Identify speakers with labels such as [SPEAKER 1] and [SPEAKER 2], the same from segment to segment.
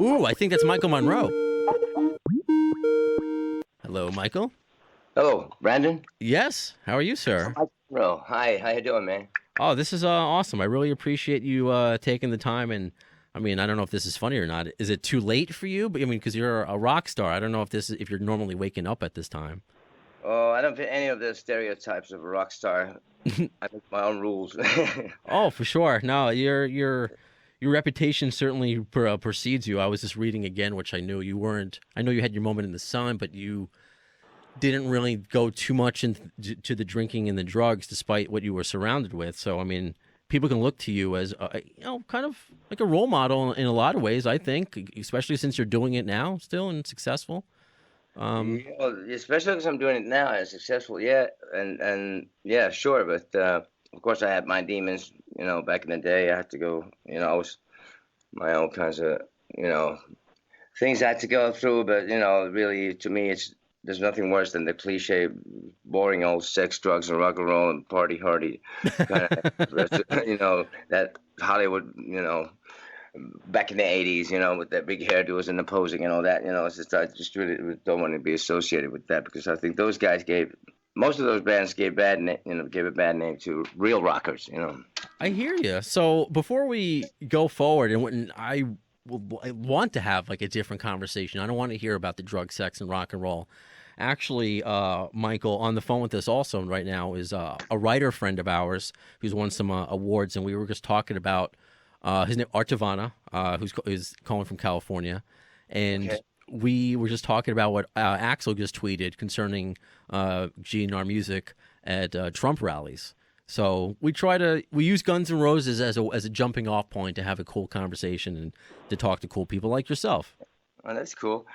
[SPEAKER 1] Ooh, I think that's Michael Monroe. Hello, Michael.
[SPEAKER 2] Hello, Brandon.
[SPEAKER 1] Yes. How are you, sir?
[SPEAKER 2] Bro, hi. How you doing, man?
[SPEAKER 1] Oh, this is awesome. I really appreciate you taking the time. And I mean, I don't know if this is funny or not. Is it too late for you? But I mean, because you're a rock star. I don't know if you're normally waking up at this time.
[SPEAKER 2] Oh, I don't fit any of the stereotypes of a rock star. I make my own rules.
[SPEAKER 1] Oh, for sure. No, your reputation certainly precedes you. I was just reading again, which I knew you weren't. I know you had your moment in the sun, but you didn't really go too much into the drinking and the drugs, despite what you were surrounded with. So, I mean, people can look to you as kind of like a role model in a lot of ways. I think, especially since you're doing it now, still and successful.
[SPEAKER 2] Yeah, well, especially because I'm doing it now and successful. Yeah, and yeah, sure. But of course, I had my demons. Back in the day, I had to go. I was my own kinds of things I had to go through. But really, to me, there's nothing worse than the cliche, boring old sex, drugs, and rock and roll and party hardy kind of, that Hollywood, back in the 80s, with that big hairdos and the posing and all that. It's just, I just really don't want to be associated with that because I think those guys most of those bands gave gave a bad name to real rockers.
[SPEAKER 1] I hear you. So before we go forward, and when I want to have like a different conversation, I don't want to hear about the drug, sex, and rock and roll. Actually, Michael, on the phone with us also right now is a writer friend of ours who's won some awards, and we were just talking about his name Artavana, who's calling from California, and
[SPEAKER 2] Okay.
[SPEAKER 1] we were just talking about what Axl just tweeted concerning GNR music at Trump rallies. So we use Guns N' Roses as a jumping off point to have a cool conversation and to talk to cool people like yourself.
[SPEAKER 2] Oh, that's cool.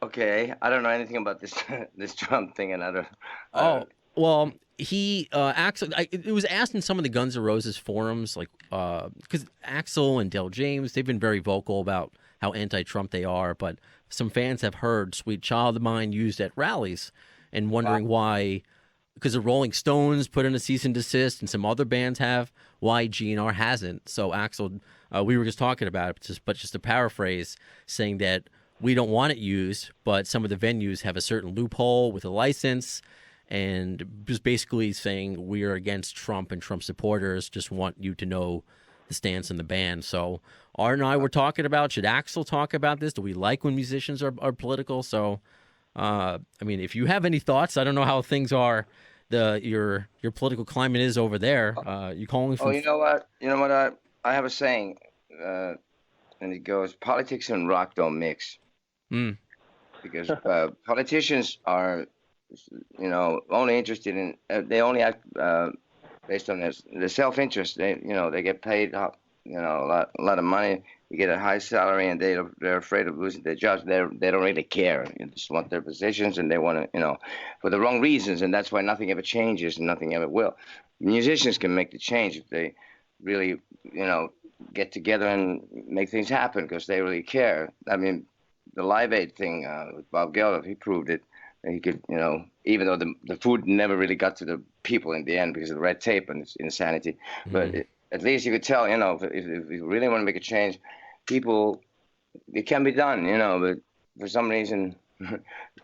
[SPEAKER 2] Okay? I don't know anything about this this Trump thing, and I
[SPEAKER 1] Oh,
[SPEAKER 2] don't.
[SPEAKER 1] well, he Axl. It was asked in some of the Guns N' Roses forums, like because Axl and Del James, they've been very vocal about how anti-Trump they are, but some fans have heard "Sweet Child of Mine" used at rallies and wondering why. Because the Rolling Stones put in a cease and desist, and some other bands have. Why GNR hasn't? So Axl, we were just talking about it, but just to paraphrase, saying that we don't want it used, but some of the venues have a certain loophole with a license, and just basically saying we are against Trump and Trump supporters. Just want you to know the stance on the band. So Art and I were talking about, should Axl talk about this? Do we like when musicians are political? So I mean, if you have any thoughts, I don't know how things are. Your political climate is over there. You calling
[SPEAKER 2] Oh,
[SPEAKER 1] from?
[SPEAKER 2] you know what? I have a saying, uh, and it goes: politics and rock don't mix,
[SPEAKER 1] Mm,
[SPEAKER 2] because politicians are, only interested in they only act based on their self-interest. They get paid, a lot of money. You get a high salary, and they're afraid of losing their jobs. They don't really care. They just want their positions, and they want to, for the wrong reasons, and that's why nothing ever changes, and nothing ever will. Musicians can make the change if they really, get together and make things happen because they really care. I mean, the Live Aid thing with Bob Geldof, he proved it. He could, even though the food never really got to the people in the end because of the red tape and its insanity, but
[SPEAKER 1] mm.
[SPEAKER 2] at least you could tell, if you really want to make a change, people, it can be done, but for some reason,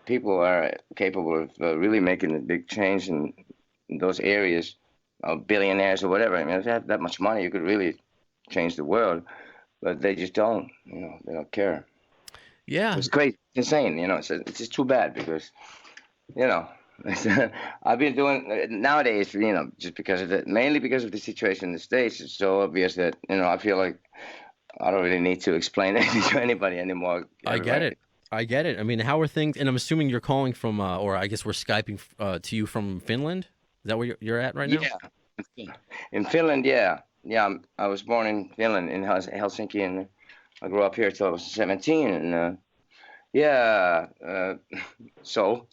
[SPEAKER 2] people are capable of really making a big change in those areas, billionaires or whatever. I mean, if they have that much money, you could really change the world, but they just don't, they don't care.
[SPEAKER 1] Yeah,
[SPEAKER 2] It's crazy, it's insane, it's just too bad because, you know, I've been doing nowadays, just because of that, mainly because of the situation in the States. It's so obvious that, I feel like I don't really need to explain anything to anybody anymore.
[SPEAKER 1] I get
[SPEAKER 2] Everybody.
[SPEAKER 1] it. I get it. I mean, how are things? And I'm assuming you're calling from, or I guess we're skyping to you from Finland. Is that where you're at right now?
[SPEAKER 2] Yeah, in Finland, yeah. Yeah, I was born in Finland, in Helsinki, and I grew up here till I was 17. And yeah, so,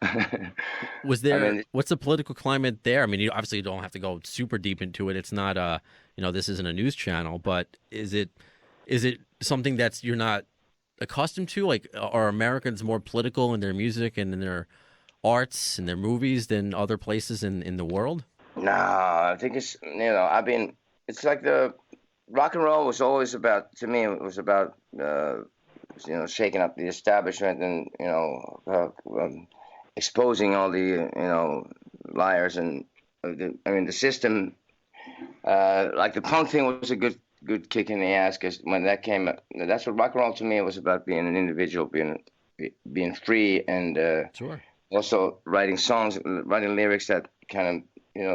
[SPEAKER 1] Was
[SPEAKER 2] I
[SPEAKER 1] there?
[SPEAKER 2] mean,
[SPEAKER 1] What's the political climate there? I mean, you obviously don't have to go super deep into it. It's not this isn't a news channel, but is it something that's you're not accustomed to? Like, are Americans more political in their music and in their arts and their movies than other places in the world?
[SPEAKER 2] no, I think it's like the rock and roll was always about, to me, it was about shaking up the establishment and exposing all the liars and the system. Like the punk thing was a good kick in the ass because when that came, that's what rock and roll to me was about, being an individual, being free, and
[SPEAKER 1] Sure.
[SPEAKER 2] also writing songs, writing lyrics that kind of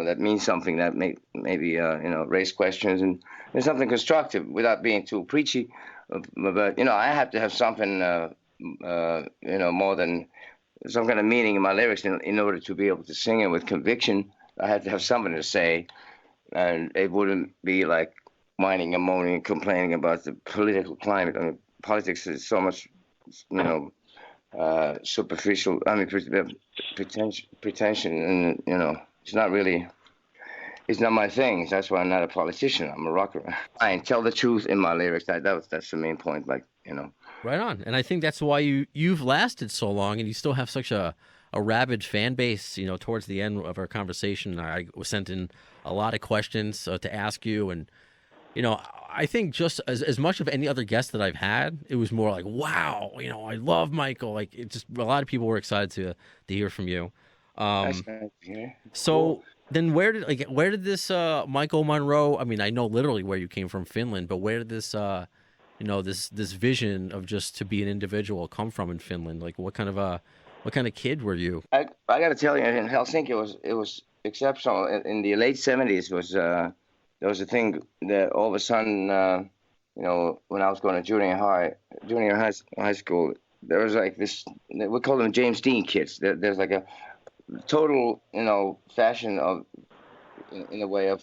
[SPEAKER 2] that means something, that maybe raise questions, and something constructive without being too preachy. But I have to have something more than some kind of meaning in my lyrics in order to be able to sing it with conviction. I had to have something to say, and it wouldn't be like whining and moaning and complaining about the political climate. I mean, politics is so much, superficial. I mean, pretension, and it's not really. It's not my thing. That's why I'm not a politician. I'm a rocker. I tell the truth in my lyrics. That's the main point. Like
[SPEAKER 1] Right on. And I think that's why you've lasted so long, and you still have such a rabid fan base. Towards the end of our conversation, I was sent in a lot of questions to ask you, and I think just as much of any other guest that I've had, it was more like, wow, I love Michael. Like, it just, a lot of people were excited to hear from you.
[SPEAKER 2] that's nice. Yeah.
[SPEAKER 1] So
[SPEAKER 2] Cool.
[SPEAKER 1] then where did this Michael Monroe? I mean, I know literally where you came from, Finland, but where did this this vision of just to be an individual come from in Finland? Like, what kind of kid were you?
[SPEAKER 2] I got to tell you, in Helsinki, it was exceptional. In the late '70s, there was a thing that all of a sudden, when I was going to high school, there was like this. We call them James Dean kids. There's like a total, fashion of, in a way of,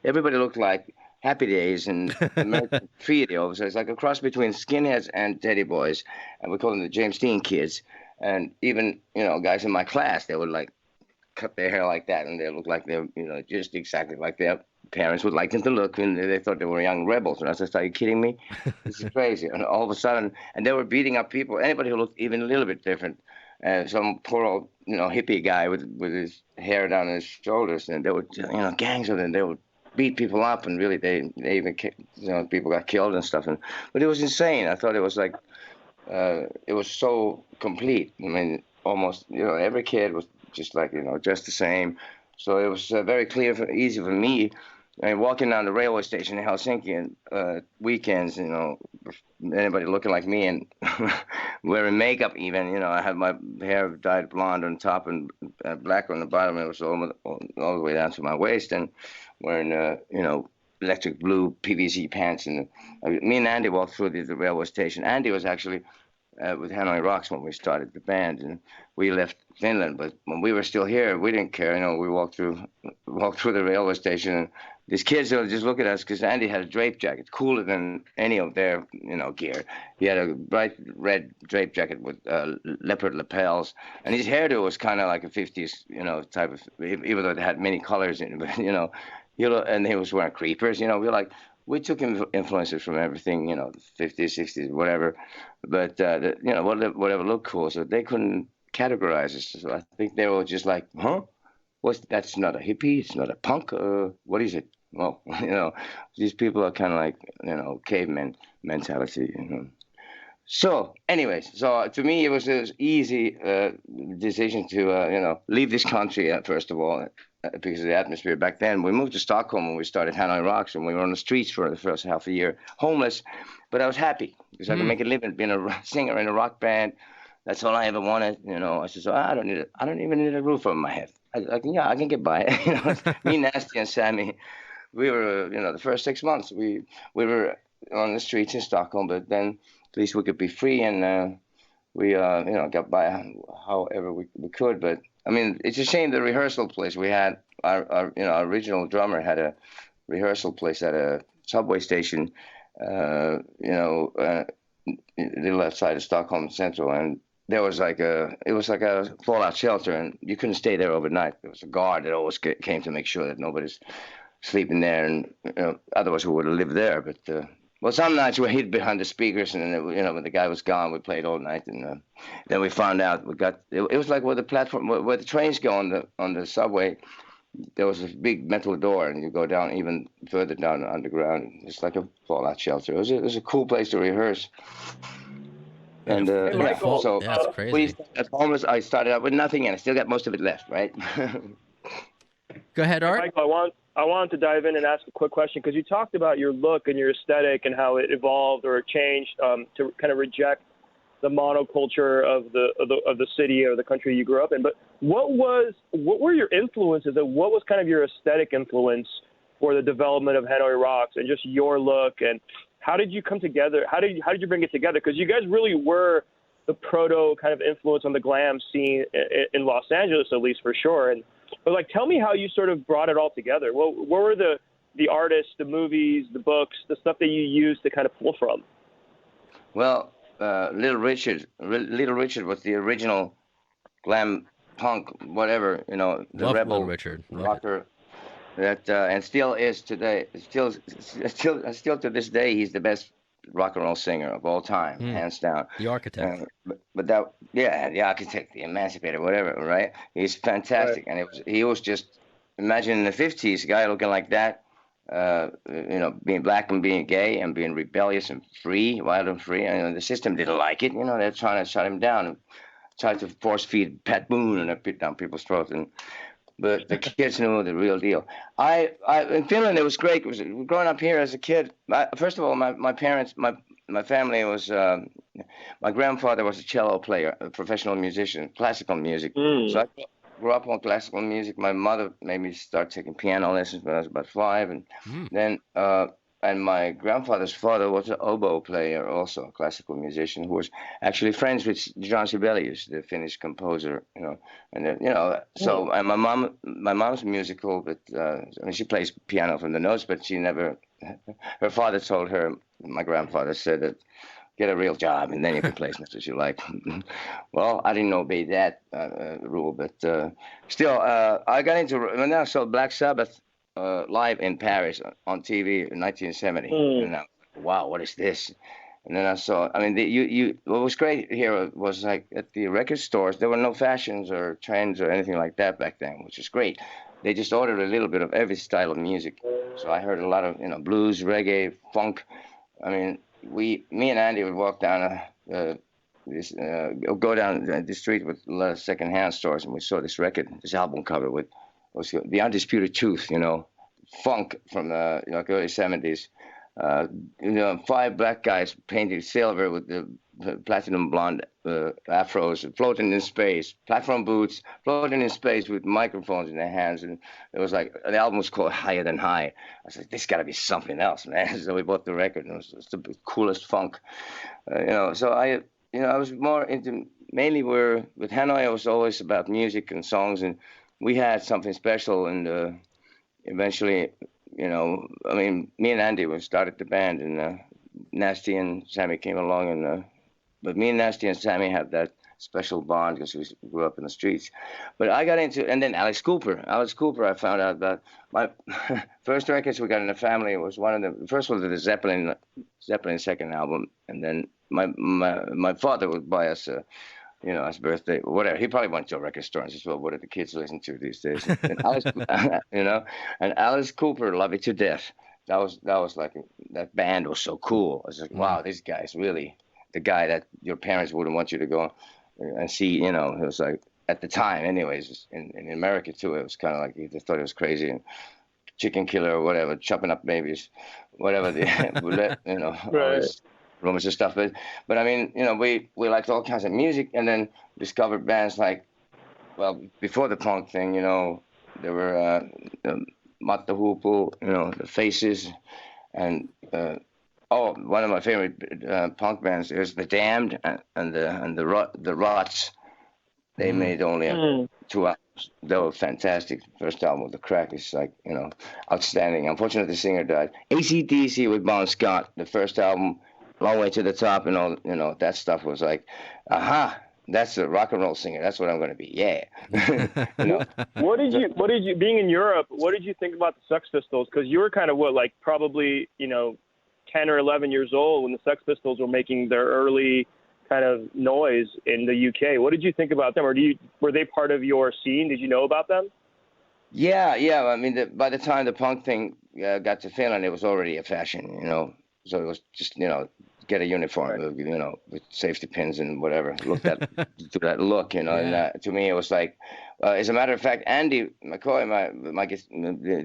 [SPEAKER 2] everybody looked like Happy Days and American Video. So it's like a cross between skinheads and teddy boys, and we call them the James Dean kids. And even guys in my class, they would like cut their hair like that, and they look like they're just exactly like their parents would like them to look, and they thought they were young rebels. And I was just, are you kidding me? This is crazy. And all of a sudden, and they were beating up people, anybody who looked even a little bit different. Some poor old hippie guy with his hair down his shoulders, and there were gangs of them. They would beat people up, and really they even people got killed and stuff. But it was insane. I thought it was like it was so complete. I mean, almost every kid was just like just the same. So it was very clear, easy for me. I mean, walking down the railway station in Helsinki and weekends, anybody looking like me and wearing makeup even, I had my hair dyed blonde on top and black on the bottom. It was all the way down to my waist, and wearing, electric blue PVC pants. And me and Andy walked through the railway station. Andy was actually with Hanoi Rocks when we started the band, and we left Finland. But when we were still here, we didn't care. We walked through the railway station, and these kids would just look at us because Andy had a drape jacket, cooler than any of their gear. He had a bright red drape jacket with leopard lapels, and his hairdo was kind of like a 50s type of, even though it had many colors in it. But and he was wearing creepers. We took influences from everything, the 50s, 60s, whatever. But, whatever looked cool. So they couldn't categorize us. So I think they were just like, huh? That's not a hippie. It's not a punk. What is it? Well, these people are kind of like, caveman mentality. So, anyways, to me, it was an easy decision to, leave this country, first of all, because of the atmosphere back then. We moved to Stockholm when we started Hanoi Rocks, and we were on the streets for the first half a year, homeless. But I was happy because I could make a living being a singer in a rock band. That's all I ever wanted. I said, so I don't need it. I don't even need a roof over my head. I can get by. Me, Nasty, and Sammy, we were, the first 6 months we were on the streets in Stockholm, but then at least we could be free, and we got by however we could. But I mean, it's a shame the rehearsal place we had. Our original drummer had a rehearsal place at a subway station, a little outside of Stockholm Central, and it was like a fallout shelter, and you couldn't stay there overnight. There was a guard that always came to make sure that nobody's sleeping there, and otherwise we would have lived there. But well, some nights we hid behind the speakers, and when the guy was gone, we played all night, and then we found out it was like where the platform, where the trains go on the subway. There was a big metal door, and you go down even further down underground. It's like a fallout shelter. It was a cool place to rehearse. And
[SPEAKER 3] Hey,
[SPEAKER 2] yeah,
[SPEAKER 3] Michael.
[SPEAKER 2] so
[SPEAKER 1] Yeah, it's
[SPEAKER 2] we
[SPEAKER 1] crazy.
[SPEAKER 2] at homeless. I started out with nothing, and I still got most of it left, right?
[SPEAKER 1] Go ahead,
[SPEAKER 3] Hey,
[SPEAKER 1] Art.
[SPEAKER 3] Michael, I wanted to dive in and ask a quick question because you talked about your look and your aesthetic and how it evolved or it changed to kind of reject the monoculture of the city or the country you grew up in. But what were your influences and what was kind of your aesthetic influence for the development of Hanoi Rocks and just your look, and how did you come together? How did you bring it together? Because you guys really were the proto kind of influence on the glam scene in Los Angeles, at least for sure. But like, tell me how you sort of brought it all together. What were the artists, the movies, the books, the stuff that you used to kind of pull from?
[SPEAKER 2] Well, Little Richard was the original glam punk, whatever, the
[SPEAKER 1] Love Little
[SPEAKER 2] rebel
[SPEAKER 1] Richard. Love it.
[SPEAKER 2] rocker that, and still is today. Still to this day, he's the best rock and roll singer of all time, hands down.
[SPEAKER 1] The Architect.
[SPEAKER 2] But that, yeah, the architect, the emancipator, whatever, right? He's fantastic, and he was just, imagine in the '50s, a guy looking like that, being black and being gay and being rebellious and free, wild and free. And the system didn't like it. They're trying to shut him down and try to force feed Pat Boone and put down people's throats. But the kids knew the real deal. In Finland, it was great. It was growing up here as a kid. First of all, my parents, my family was. My grandfather was a cello player, a professional musician, classical music. So I grew up on classical music. My mother made me start taking piano lessons when I was about 5, and then and my grandfather's father was an oboe player, also a classical musician, who was actually friends with John Sibelius, the Finnish composer. And then, so and my mom's musical, but she plays piano from the notes, but she never. Her father told her, my grandfather said that, get a real job, and then you can play as much as you like. Well, I didn't obey that rule, but still, I got into when I saw Black Sabbath live in Paris on TV in 1970, and I, wow, what is this? And then I saw. I mean, what was great here was like at the record stores, there were no fashions or trends or anything like that back then, which is great. They just ordered a little bit of every style of music, so I heard a lot of blues, reggae, funk. I mean, me and Andy would walk down go down the street with a lot of secondhand stores, and we saw this album cover was The Undisputed Truth, funk from the early '70s. 5 black guys painted silver with the platinum blonde afros, floating in space, platform boots, floating in space with microphones in their hands, and it was like the album was called Higher Than High. I was like, this got to be something else, man. So we bought the record, and it was the coolest funk, So I was more into mainly with Hanoi. I was always about music and songs, and we had something special, and eventually. I mean, me and Andy we started the band, and Nasty and Sammy came along, and but me and Nasty and Sammy had that special bond because we grew up in the streets. But I got into, and then Alice Cooper, I found out that my first records we got in the family was the first one was the Zeppelin second album, and then my father would buy us his birthday, or whatever. He probably went to a record store and said, well, what do the kids listen to these days? And Alice, and Alice Cooper, Love It to Death. That was like, that band was so cool. I was like, wow, this guy's really the guy that your parents wouldn't want you to go and see, It was like, at the time, anyways, in America too, it was kind of like, they thought it was crazy. And Chicken Killer or whatever, chopping up babies, whatever,
[SPEAKER 3] Right.
[SPEAKER 2] rumors and stuff. But I mean, we liked all kinds of music, and then discovered bands like, well, before the punk thing, there were Matta Hoople, the Faces, and one of my favorite punk bands is the Damned and the Rots. They made only 2 albums. They were fantastic. First album with The Crack is like, outstanding. Unfortunately, the singer died. AC/DC with Bon Scott, the first album. Long Way to the Top and all, that stuff was like, aha, that's a rock and roll singer. That's what I'm going to be. Yeah.
[SPEAKER 3] What did you, being in Europe, what did you think about the Sex Pistols? Because you were kind of probably, 10 or 11 years old when the Sex Pistols were making their early kind of noise in the UK. What did you think about them? Or were they part of your scene? Did you know about them?
[SPEAKER 2] Yeah. I mean, by the time the punk thing got to Finland, it was already a fashion, So it was just, get a uniform, with safety pins and whatever. Look that to that look, And to me, it was like, as a matter of fact, Andy McCoy,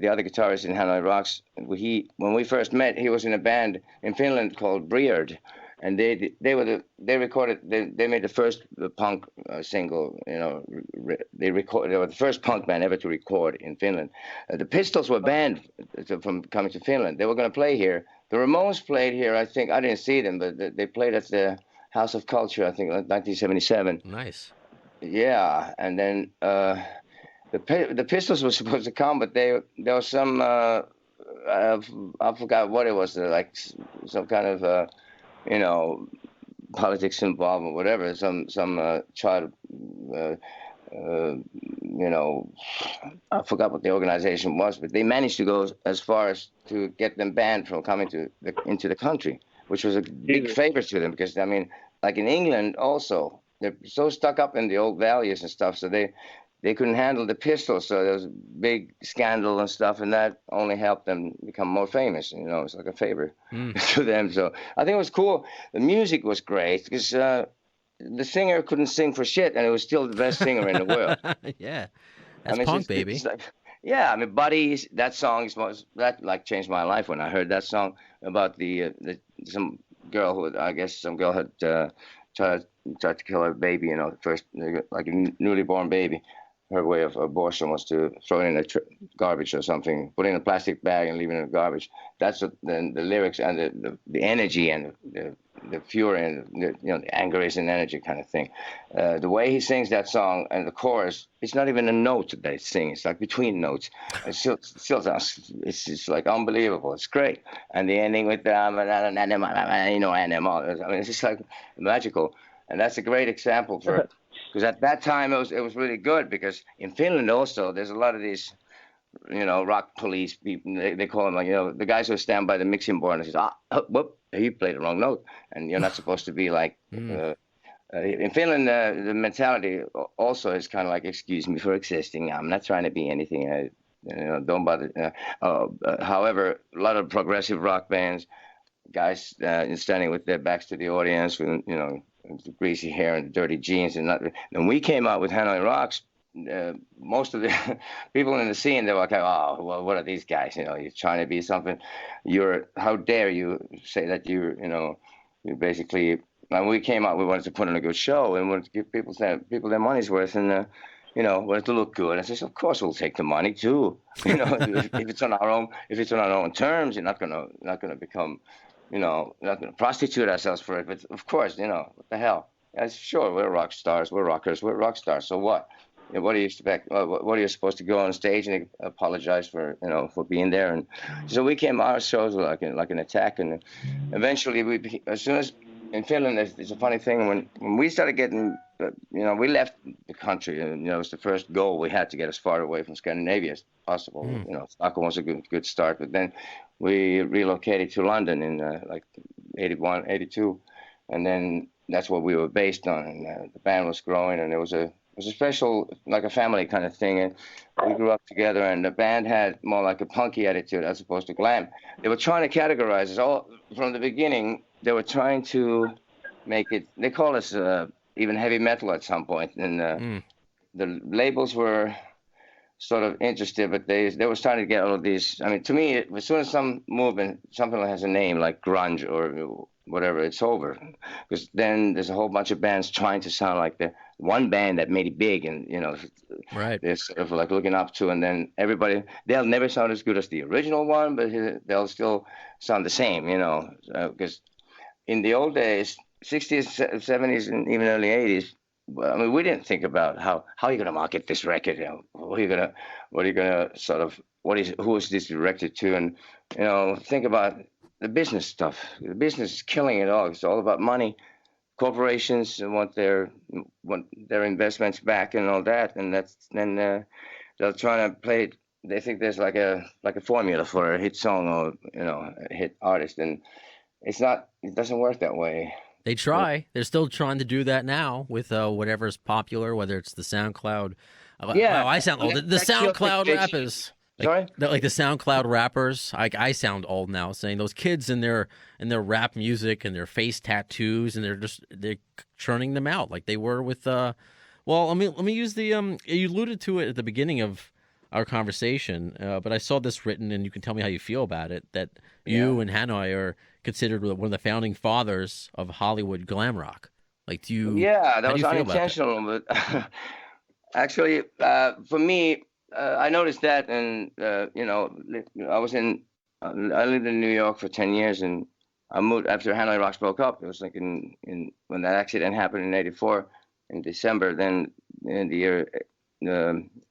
[SPEAKER 2] the other guitarist in Hanoi Rocks, when we first met, he was in a band in Finland called Briard, and they made the first punk single. They were the first punk band ever to record in Finland. The Pistols were banned from coming to Finland. They were going to play here. The Ramones played here. I think I didn't see them, but they played at the House of Culture. I think 1977.
[SPEAKER 1] Nice.
[SPEAKER 2] Yeah, and then the Pistols were supposed to come, but there was some I forgot what it was, like some kind of politics involved or whatever. Some child. I forgot what the organization was, but they managed to go as far as to get them banned from coming into the country, which was a big favor to them because, I mean, like in England also, they're so stuck up in the old values and stuff, so they couldn't handle the Pistols, so there was a big scandal and stuff, and that only helped them become more famous. It's like a favor to them. So I think it was cool. The music was great because the singer couldn't sing for shit, and it was still the best singer in the world.
[SPEAKER 1] Yeah, that's punk, baby.
[SPEAKER 2] Yeah, I mean, Buddy, that song that changed my life when I heard that song about some girl had tried to kill her baby, first, like a newly born baby. Her way of abortion was to throw it in a garbage or something, put it in a plastic bag and leave it in the garbage. That's what the lyrics and the energy and the fury and the anger is an energy kind of thing. The way he sings that song and the chorus, it's not even a note that they sing. It's like between notes. It's still it's like unbelievable. It's great. And the ending with animal. I mean, it's just like magical. And that's a great example for. Because at that time it was really good because in Finland also there's a lot of these, rock police people. They call them the guys who stand by the mixing board and says, whoop, he played the wrong note, and you're not supposed to be like. In Finland, the mentality also is kind of like, excuse me for existing. I'm not trying to be anything. Don't bother. However, a lot of progressive rock bands, guys standing with their backs to the audience, with the greasy hair and the dirty jeans, and when we came out with Hanoi Rocks, most of the people in the scene, they were like, oh, well, what are these guys? You're trying to be something. How dare you say that you basically. When we came out, we wanted to put on a good show and wanted to give people their money's worth, and wanted to look good. I said, of course we'll take the money too. If it's on our own terms, you're not gonna become. Not going to prostitute ourselves for it, but of course, what the hell? Yeah, sure, we're rock stars, we're rockers, we're rock stars. So what? What do you expect? What are you supposed to go on stage and apologize for being there? And so we came. Our shows were like an attack, and eventually as soon as in Finland, it's a funny thing when we started getting, we left the country, and it was the first goal we had to get as far away from Scandinavia as possible. Stockholm was a good start, but then we relocated to London in like 81, 82, and then that's what we were based on. And the band was growing, and it was a special, like a family kind of thing. And we grew up together, and the band had more like a punky attitude as opposed to glam. They were trying to categorize us all from the beginning. They were trying to make it. They call us even heavy metal at some point, and the labels were sort of interested, but they were starting to get all of these. I mean, to me, as soon as some movement, something that has a name like grunge or whatever, it's over, because then there's a whole bunch of bands trying to sound like the one band that made it big, and
[SPEAKER 1] right.
[SPEAKER 2] They're sort of like looking up to, and then they'll never sound as good as the original one, but they'll still sound the same, because in the old days, 60s, 70s, and even early 80s. I mean, we didn't think about how you're gonna market this record. Who are you gonna sort of who is this directed to, and think about the business stuff. The business is killing it all. It's all about money. Corporations want their investments back and all that, and they're trying to play it. They think there's like a formula for a hit song or a hit artist, and it's not. It doesn't work that way.
[SPEAKER 1] They try. They're still trying to do that now with whatever's popular, whether it's the SoundCloud.
[SPEAKER 2] Yeah,
[SPEAKER 1] wow, I sound old. The SoundCloud rap is
[SPEAKER 2] Sorry?
[SPEAKER 1] Like the SoundCloud rappers. Like I sound old now saying those kids in their rap music and their face tattoos and they're churning them out like they were with well, let me use the you alluded to it at the beginning of our conversation, but I saw this written and you can tell me how you feel about it that you and Hanoi are considered one of the founding fathers of Hollywood glam rock. Like do you
[SPEAKER 2] Yeah, that
[SPEAKER 1] how do
[SPEAKER 2] was
[SPEAKER 1] you feel about that?
[SPEAKER 2] unintentional, but actually, for me, I noticed that, and I was I lived in New York for 10 years, and I moved after Hanoi Rocks broke up. It was like in when that accident happened in '84 in December. Then in the year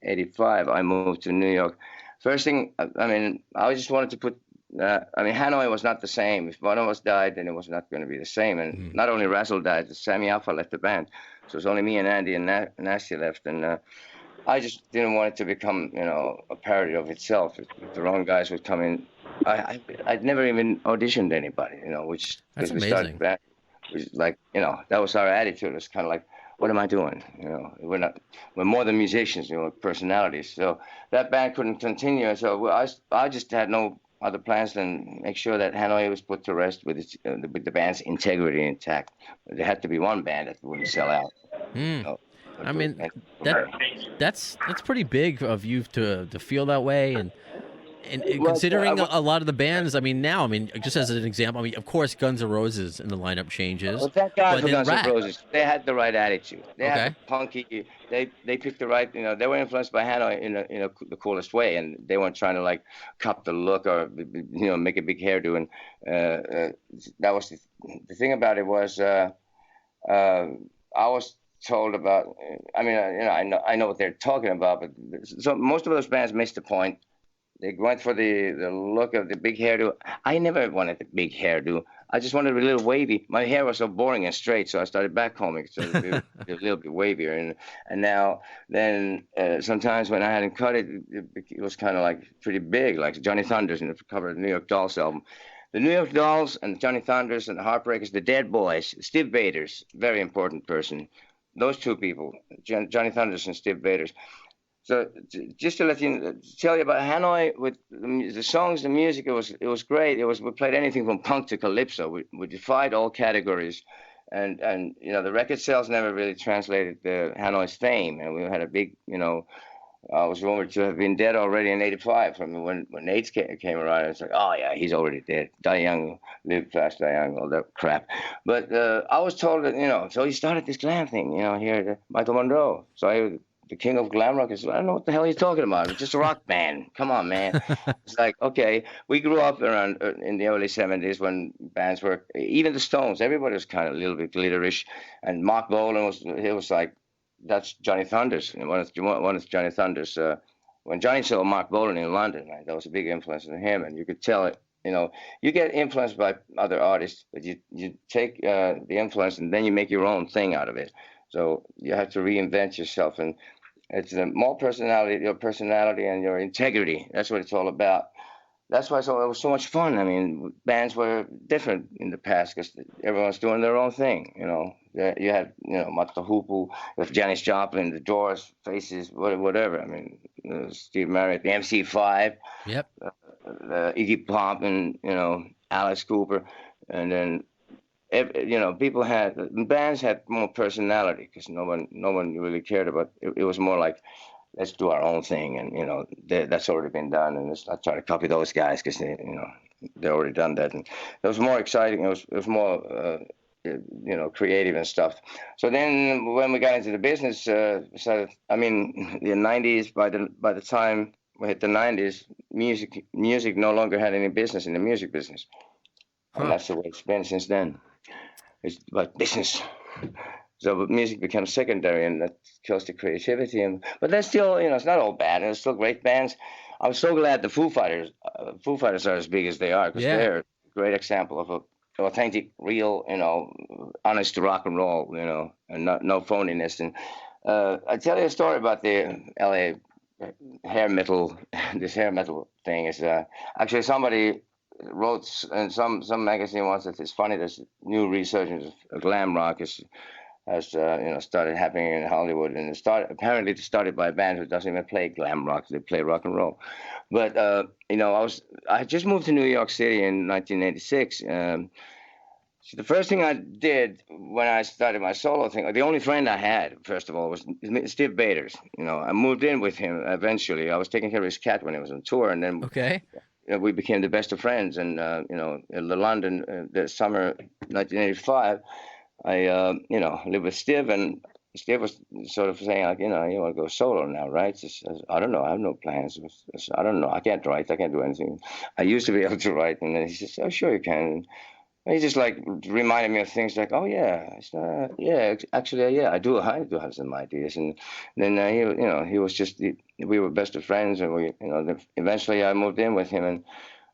[SPEAKER 2] '85, I moved to New York. First thing, I mean, I just wanted to put. I mean, Hanoi was not the same. If one of us died, then it was not going to be the same. And not only Razzle died, Sammy Alpha left the band. So it's only me and Andy and Nasty left. And I just didn't want it to become, a parody of itself. If the wrong guys would come in. I'd never even auditioned anybody, which
[SPEAKER 1] That's
[SPEAKER 2] because we started
[SPEAKER 1] amazing.
[SPEAKER 2] the band, which like, that was our attitude. It was kind of like, what am I doing? We're more than musicians, personalities. So that band couldn't continue. So I just had no other plans than make sure that Hanoi was put to rest with with the band's integrity intact. There had to be one band that wouldn't sell out.
[SPEAKER 1] Hmm. I mean,
[SPEAKER 2] And
[SPEAKER 1] that that's pretty big of you to feel that way, and
[SPEAKER 2] well,
[SPEAKER 1] considering a lot of the bands. I mean, now, I mean, just as an example, I mean, of course, Guns N' Roses in the lineup changes,
[SPEAKER 2] thank God
[SPEAKER 1] but
[SPEAKER 2] for
[SPEAKER 1] then
[SPEAKER 2] Guns N'
[SPEAKER 1] Rat.
[SPEAKER 2] Roses. They had the right attitude. They had
[SPEAKER 1] Okay.
[SPEAKER 2] the punky. They picked the right. They were influenced by Hanoi in the coolest way, and they weren't trying to like cop the look or make a big hairdo. And that was the thing about it was I was told about. I mean, I know what they're talking about, but so most of those bands missed the point. They went for the look of the big hairdo. I never wanted the big hairdo. I just wanted a little wavy. My hair was so boring and straight, so I started backcombing so it would be a little bit wavier. And now then sometimes when I hadn't cut it, it was kind of like pretty big, like Johnny Thunders in the cover of the New York Dolls album. The New York Dolls and Johnny Thunders and the Heartbreakers, the Dead Boys, Steve Baders, very important person. Those two people, Johnny Thunders and Steve Baders. So just to tell you about Hanoi with the songs, the music, it was great. We played anything from punk to calypso. We defied all categories, and the record sales never really translated Hanoi's fame. And we had a big I was rumored to have been dead already in '85 from when AIDS came around. It's like, oh yeah, he's already dead. Die young, live fast, die young, all that crap. But I was told that so he started this glam thing here at Michael Monroe. So the king of glam rock. I said, I don't know what the hell you're talking about. It's just a rock band. Come on, man. It's like, okay, we grew up around in the early '70s when bands were, even the Stones, everybody was kind of a little bit glitterish. And Mark Bolan was like, that's Johnny Thunders. And one of Johnny Thunders, when Johnny saw Mark Bolan in London, right, that was a big influence on him. And you could tell it, you get influenced by other artists, but you take the influence and then you make your own thing out of it. So you have to reinvent yourself, and it's more personality, your personality and your integrity. That's what it's all about. That's why it was so much fun. I mean, bands were different in the past because everyone's doing their own thing. You had Mata Hoople with Janis Joplin, the Doors, Faces, whatever. I mean, Steve Marriott, the MC5,
[SPEAKER 1] Yep.
[SPEAKER 2] Iggy Pop, and Alice Cooper, and then bands had more personality because no one really cared about it. It was more like, let's do our own thing, and that's already been done, and let's not try to copy those guys because they already done that. And it was more exciting. It was more creative and stuff. So then when we got into the business, the '90s. By the time we hit the '90s, music no longer had any business in the music business, and that's the way it's been since then. It's about business. So music becomes secondary, and that kills the creativity. But that's still, it's not all bad. There's still great bands. I'm so glad the Foo Fighters are as big as they are because they're a great example of a authentic, real, honest rock and roll, and no phoniness. And I tell you a story about the LA hair metal. This hair metal thing is actually somebody wrote in some magazine once that it's funny. There's new resurgence of glam rock is has started happening in Hollywood, and it started by a band who doesn't even play glam rock; they play rock and roll. But I just moved to New York City in 1986. So the first thing I did when I started my solo thing, the only friend I had, first of all, was Steve Baders. I moved in with him eventually. I was taking care of his cat when he was on tour, and then
[SPEAKER 1] Okay.
[SPEAKER 2] we became the best of friends. And in London, the summer 1985, I lived with Steve, and Steve was sort of saying like, you want to go solo now, right? I don't know, I have no plans. I don't know, I can't write, I can't do anything. I used to be able to write, and then he says, oh, sure you can. He just like reminded me of things like, oh yeah, actually, yeah, I do have some ideas, and then he was just we were best of friends, and eventually I moved in with him, and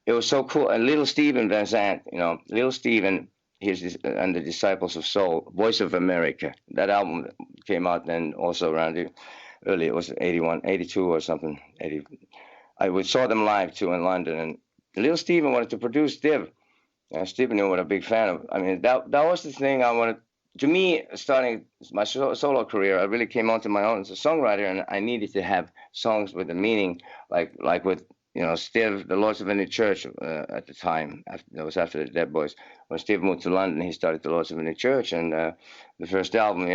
[SPEAKER 2] it was so cool. And Little Steven Van Zandt, Little Steven, and the Disciples of Soul, Voice of America. That album came out then also around early. It was 81, 82 or something. 80. We saw them live too in London, and Little Steven wanted to produce Div. Steve knew what a big fan of. I mean, that was the thing I wanted. To me, starting my solo career, I really came onto my own as a songwriter, and I needed to have songs with a meaning, like with Steve, the Lords of Any Church at the time. That was after the Dead Boys. When Steve moved to London, he started the Lords of Any Church, and the first album,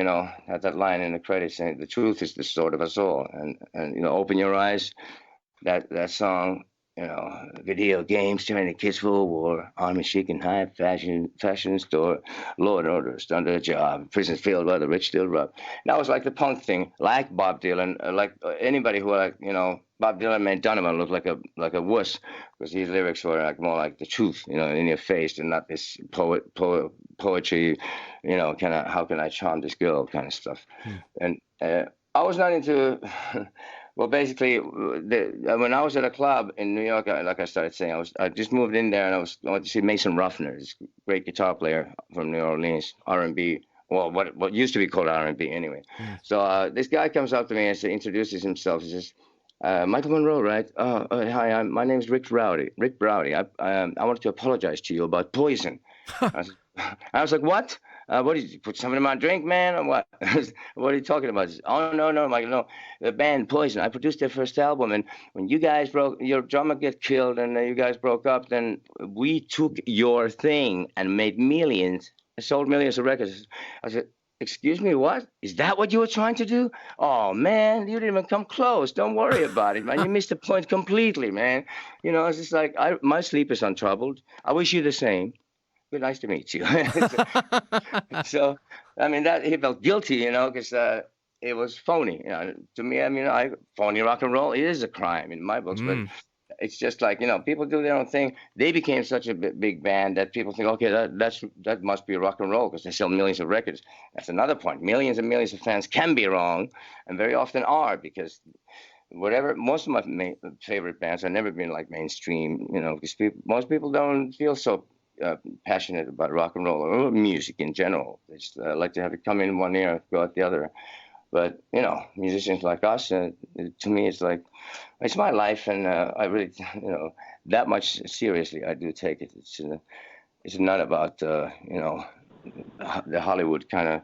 [SPEAKER 2] had that line in the credits saying, "The truth is the sword of us all," and open your eyes. That song. Video games, turning the kids for war, army chic and high fashion store, law and order, under a job, prisons filled by the rich still rob. That was like the punk thing, like Bob Dylan, like anybody who Bob Dylan made Donovan look like a wuss, because his lyrics were like more like the truth, in your face, and not this poetry, kind of how can I charm this girl kind of stuff. And I was not into. Well, basically, when I was at a club in New York, like I started saying, I just moved in there, and I went to see Mason Ruffner, this great guitar player from New Orleans, R&B. Well, what used to be called R&B anyway. So this guy comes up to me and introduces himself. He says, Michael Monroe, right? Hi, my name is Rick Browdy. Rick Browdy. I wanted to apologize to you about Poison. I was like, what? What did you put something in my drink, man? Or what? What are you talking about? Oh, no, Michael, no. The band Poison, I produced their first album, and when you guys your drummer get killed and you guys broke up, then we took your thing and made millions, sold millions of records. I said, excuse me, what? Is that what you were trying to do? Oh, man, you didn't even come close. Don't worry about it, man. You missed the point completely, man. It's just like, my sleep is untroubled. I wish you the same. Good, nice to meet you. So, I mean, that he felt guilty, because it was phony. To me, I mean, phony rock and roll is a crime in my books, but it's just like, people do their own thing. They became such a big band that people think, okay, that must be rock and roll because they sell millions of records. That's another point. Millions and millions of fans can be wrong, and very often are, because most of my favorite bands have never been like mainstream, because most people don't feel so passionate about rock and roll or music in general. They just like to have it come in one ear, go out the other. But musicians like us, to me, it's like it's my life, and I really, that much seriously I do take it. It's not about the Hollywood kind of.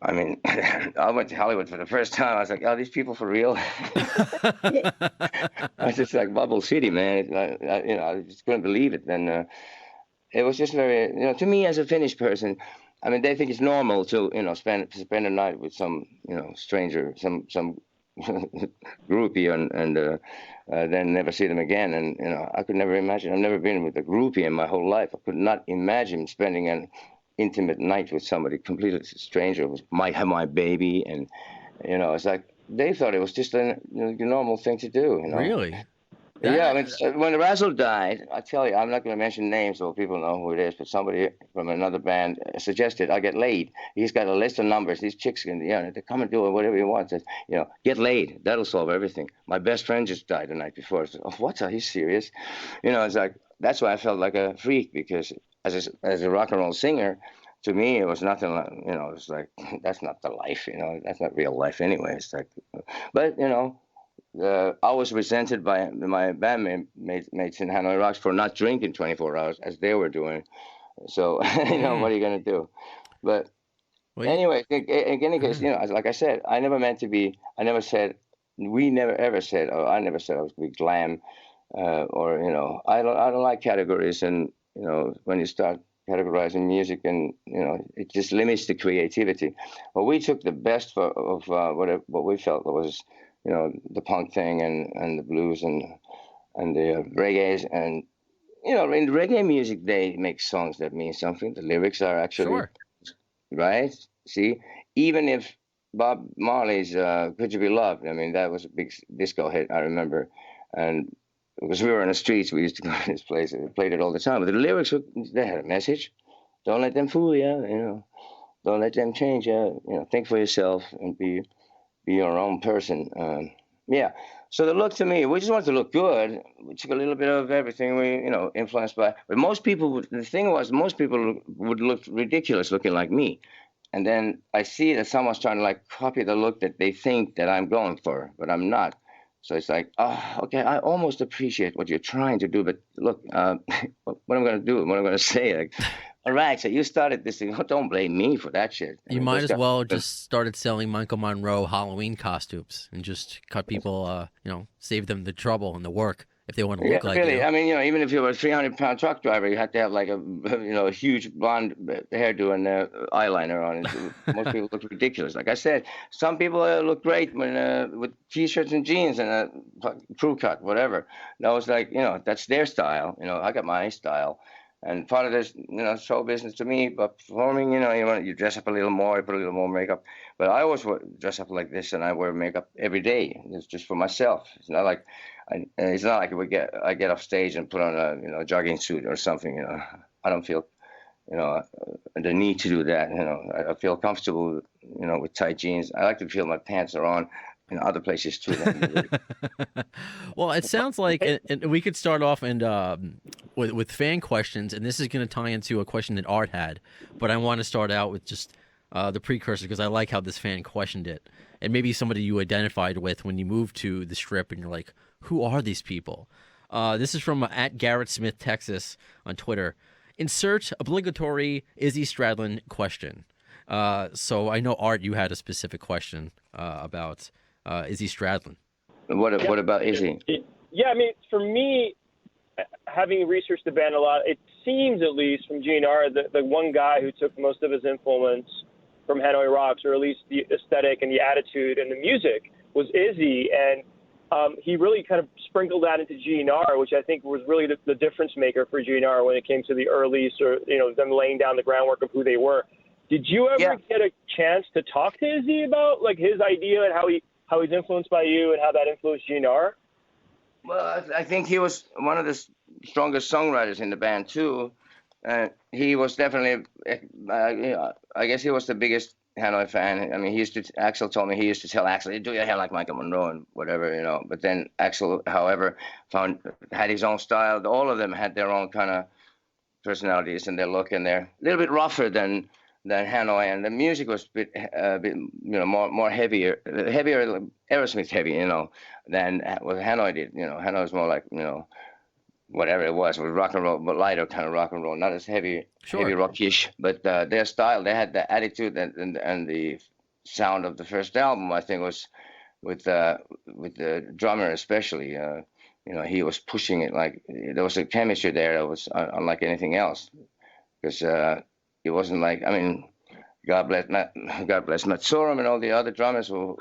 [SPEAKER 2] I mean, I went to Hollywood for the first time. I was like, "Oh, these people for real?" I was just like Bubble City, man. I just couldn't believe it. And it was just very, to me as a Finnish person, I mean, they think it's normal to, spend a night with some, stranger, some groupie, and then never see them again. And I could never imagine. I've never been with a groupie in my whole life. I could not imagine spending an intimate night with somebody completely stranger who might have my baby, and it's like they thought it was just a normal thing to do.
[SPEAKER 1] Really?
[SPEAKER 2] Yeah, I mean, when Razzle died, I tell you, I'm not going to mention names so people know who it is, but somebody from another band suggested I get laid. He's got a list of numbers. These chicks can, they come and do whatever you want. Says, get laid. That'll solve everything. My best friend just died the night before. I said, oh, what? Are you serious? It's like, that's why I felt like a freak, because as a rock and roll singer, to me, it was nothing like, it was like, that's not the life, that's not real life anyway. It's like, but, I was resented by my bandmates in Hanoi Rocks for not drinking 24 hours as they were doing. So, what are you going to do? But
[SPEAKER 1] Well,
[SPEAKER 2] anyway, in any case,
[SPEAKER 1] yeah.
[SPEAKER 2] like I said, I never meant to be. I never said. We never ever said. Or I never said I was going to be glam. Or I don't like categories, and when you start categorizing music, and it just limits the creativity. Well, we took the best of what we felt was the punk thing, and the blues, and the reggae, and in reggae music they make songs that mean something. The lyrics are actually
[SPEAKER 1] Sure.
[SPEAKER 2] right. See, even if Bob Marley's "Could You Be Loved," I mean that was a big disco hit, I remember, and because we were in the streets, we used to go to this place and we played it all the time. But the lyrics, they had a message. Don't let them fool you, Don't let them change you. Think for yourself and be your own person. Yeah. So the look to me, we just wanted to look good. We took a little bit of everything. We, influenced by. But most people, the thing was, most people would look ridiculous looking like me. And then I see that someone's trying to like copy the look that they think that I'm going for, but I'm not. So it's like, oh, okay, I almost appreciate what you're trying to do, but look, what I'm going to do, what I'm going to say, like, all right, so you started this thing. Don't blame me for that shit. I
[SPEAKER 1] You
[SPEAKER 2] mean,
[SPEAKER 1] might
[SPEAKER 2] those
[SPEAKER 1] as
[SPEAKER 2] guys.
[SPEAKER 1] well just started selling Michael Monroe Halloween costumes and just cut people, save them the trouble and the work if they want to
[SPEAKER 2] Yeah,
[SPEAKER 1] look like
[SPEAKER 2] really.
[SPEAKER 1] you.
[SPEAKER 2] I mean, even if you were a 300-pound truck driver, you had to have like a huge blonde hairdo and eyeliner on. Most people look ridiculous. Like I said, some people look great when with t-shirts and jeans and a crew cut, whatever. That was like, that's their style. I got my style. And part of this, show business to me, but performing, you dress up a little more, you put a little more makeup. But I always dress up like this, and I wear makeup every day. It's just for myself. It's not like it's not like I get off stage and put on a jogging suit or something. I don't feel the need to do that. I feel comfortable with tight jeans. I like to feel my pants are on in other places too.
[SPEAKER 1] Well, it sounds like, and we could start off and with fan questions, and this is going to tie into a question that Art had, but I want to start out with just the precursor because I like how this fan questioned it, and maybe somebody you identified with when you moved to the Strip, and you're like, who are these people? This is from at Garrett Smith, Texas, on Twitter. Insert obligatory Izzy Stradlin question. So I know, Art, you had a specific question about Izzy Stradlin.
[SPEAKER 2] What about Izzy?
[SPEAKER 3] Yeah, I mean, for me, having researched the band a lot, it seems, at least from GNR, the one guy who took most of his influence from Hanoi Rocks, or at least the aesthetic and the attitude and the music, was Izzy. And he really kind of sprinkled that into GNR, which I think was really the difference maker for GNR when it came to the early sort of, them laying down the groundwork of who they were. Did you ever get a chance to talk to Izzy about like his idea and how he's influenced by you and how that influenced GNR?
[SPEAKER 2] Well, I think he was one of the strongest songwriters in the band too. He was definitely, I guess he was the biggest Hanoi fan. I mean, Axel told me he used to tell Axel, do your hair like Michael Monroe and whatever. But then Axel, however, had his own style. All of them had their own kind of personalities and their look, and they're a little bit rougher than Hanoi, and the music was a bit more heavier Aerosmith heavy, than what Hanoi did. Hanoi was more like whatever it was rock and roll, but lighter kind of rock and roll, not as heavy rockish. But their style, they had the attitude and the sound of the first album. I think was with the drummer especially. He was pushing it like there was a chemistry there that was unlike anything else, because it wasn't like, I mean, God bless Matt Sorum and all the other drummers who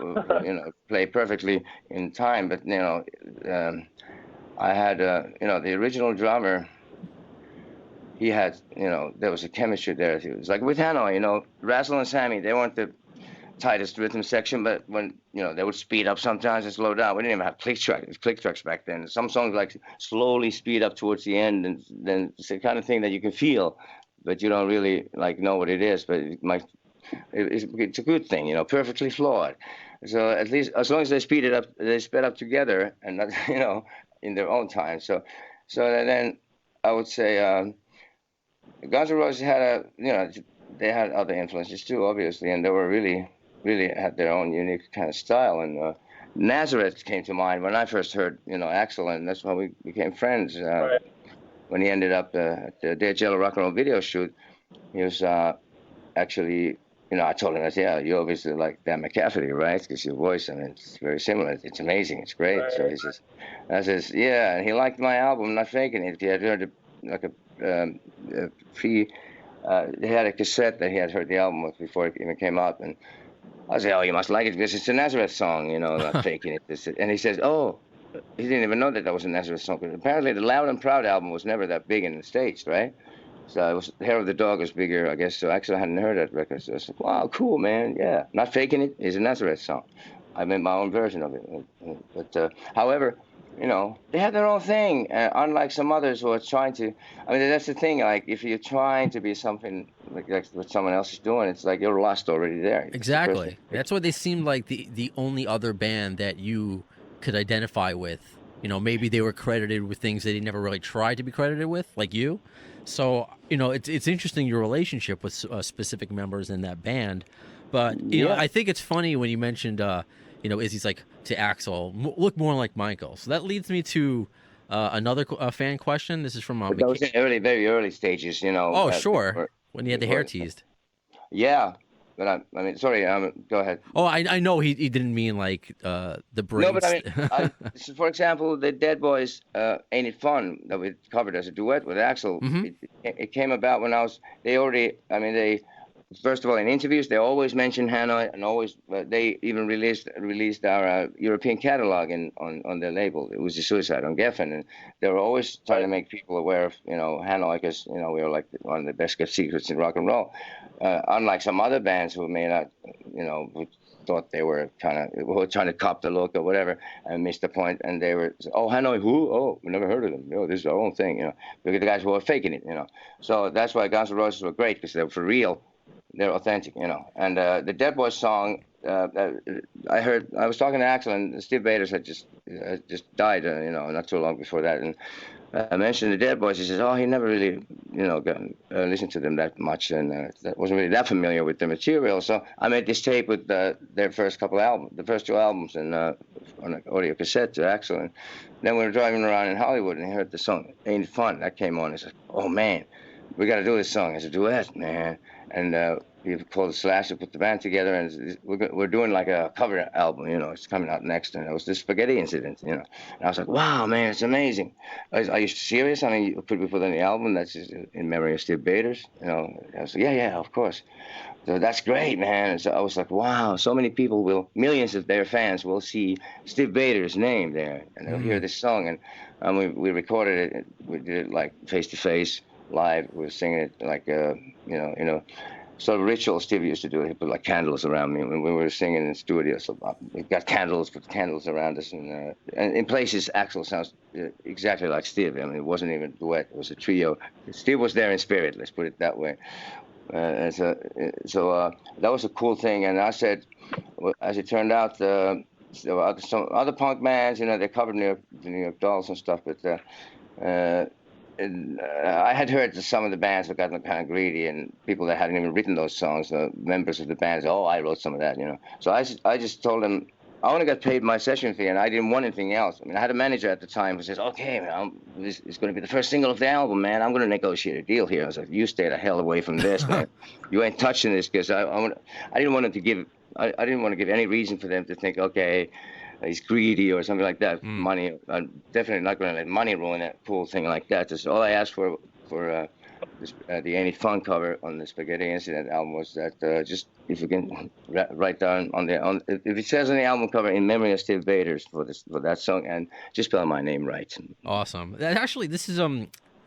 [SPEAKER 2] play perfectly in time. But I had the original drummer. He had there was a chemistry there. It was like with Hanoi, Razzle and Sammy, they weren't the tightest rhythm section, but when they would speed up sometimes and slow down. We didn't even have click tracks back then. Some songs like slowly speed up towards the end, and then it's the kind of thing that you can feel, but you don't really like know what it is. But it's a good thing, perfectly flawed. So at least as long as they sped up together, and not, in their own time. So then I would say Guns N' Roses had they had other influences too, obviously, and they were really had their own unique kind of style. And Nazareth came to mind when I first heard Axl, and that's why we became friends.
[SPEAKER 3] Right.
[SPEAKER 2] When he ended up at the Dead Jello Rock and Roll video shoot, he was actually I told him, I said, yeah, you obviously like Dan McCafferty, right? Because your voice, I mean, it's very similar. It's amazing. It's great. So he says, I says, yeah. And he liked my album, Not Faking It. He had heard a pre, he had a cassette that he had heard the album with before it even came out. And I said, oh, you must like it because it's a Nazareth song, Not Faking It. And he says, oh, he didn't even know that was a Nazareth song. But apparently the Loud and Proud album was never that big in the States, right? So it was Hair of the Dog was bigger, I guess. So actually, I hadn't heard that record. So I said, "Wow, cool, man. Yeah, Not Faking It is a Nazareth song. I made my own version of it." But however, they have their own thing. Unlike some others who are trying to. I mean, that's the thing. Like, if you're trying to be something like what someone else is doing, it's like you're lost already there.
[SPEAKER 1] Exactly. That's why they seemed like the only other band that you could identify with. Maybe they were credited with things they never really tried to be credited with, like you. So, it's interesting your relationship with specific members in that band. But, I think it's funny when you mentioned, Izzy's like to Axel, look more like Michael. So that leads me to another fan question. This is from
[SPEAKER 2] But that was in very early stages,
[SPEAKER 1] Oh, sure. When he had the hair teased.
[SPEAKER 2] Yeah. But I mean, sorry, go ahead.
[SPEAKER 1] Oh, I know he didn't mean like the braids.
[SPEAKER 2] No, but I mean, so for example, the Dead Boys' "Ain't It Fun" that we covered as a duet with Axel.
[SPEAKER 1] Mm-hmm.
[SPEAKER 2] It came about when they first of all in interviews they always mentioned Hanoi, and always they even released our European catalog on their label. It was the Suicide on Geffen, and they were always trying to make people aware of Hanoi, because we were like one of the best kept secrets in rock and roll. Unlike some other bands who may not, who thought they were trying to cop the look or whatever, and missed the point, and they were, oh, Hanoi, who? Oh, we never heard of them. Oh, this is our own thing, Look at the guys who were faking it, So that's why Guns N' Roses were great, because they were for real, they're authentic, And the Dead Boys song, I was talking to Axel, and Steve Baders had just died, not too long before that, and I mentioned the Dead Boys. He says, "Oh, he never really, listened to them that much, and wasn't really that familiar with their material." So I made this tape with their first couple albums, the first two albums, and on an audio cassette to Axel. And then we were driving around in Hollywood, and he heard the song "Ain't It Fun" that came on. He said, "Oh man, we got to do this song as a duet, man." And we called Slash to put the band together, and we're doing like a cover album, it's coming out next, and it was the Spaghetti Incident, And I was like, wow, man, it's amazing. Are you serious? I mean, could we put on the album that's just in memory of Steve Baders? I was like, yeah, of course. So that's great, man. And so I was like, wow, so many people millions of their fans will see Steve Baders' name there, and they'll hear this song, and we recorded it. We did it like face to face, live. We were singing it like, sort of ritual Steve used to do. He put like candles around me when we were singing in the studio. So we got put candles around us, and in places Axel sounds exactly like Steve. I mean, it wasn't even a duet; it was a trio. Steve was there in spirit. Let's put it that way. So that was a cool thing. And I said, as it turned out, there were some other punk bands. They covered the New York Dolls and stuff, but. I had heard that some of the bands had gotten kind of greedy, and people that hadn't even written those songs, members of the bands, oh, I wrote some of that, So I just told them, I only got paid my session fee, and I didn't want anything else. I mean, I had a manager at the time who says, okay, man, this is going to be the first single of the album, man. I'm going to negotiate a deal here. I was like, you stay the hell away from this, man. You ain't touching this, because I didn't want to give any reason for them to think, okay, he's greedy or something like that. Money, I'm definitely not going to let money ruin a cool thing like that. That's all I asked for the Ain't It Fun cover on the Spaghetti Incident album was that just if you can write down if it says on the album cover in memory of Steve Baders for that song, and just spell my name right.
[SPEAKER 1] Awesome. Actually, this is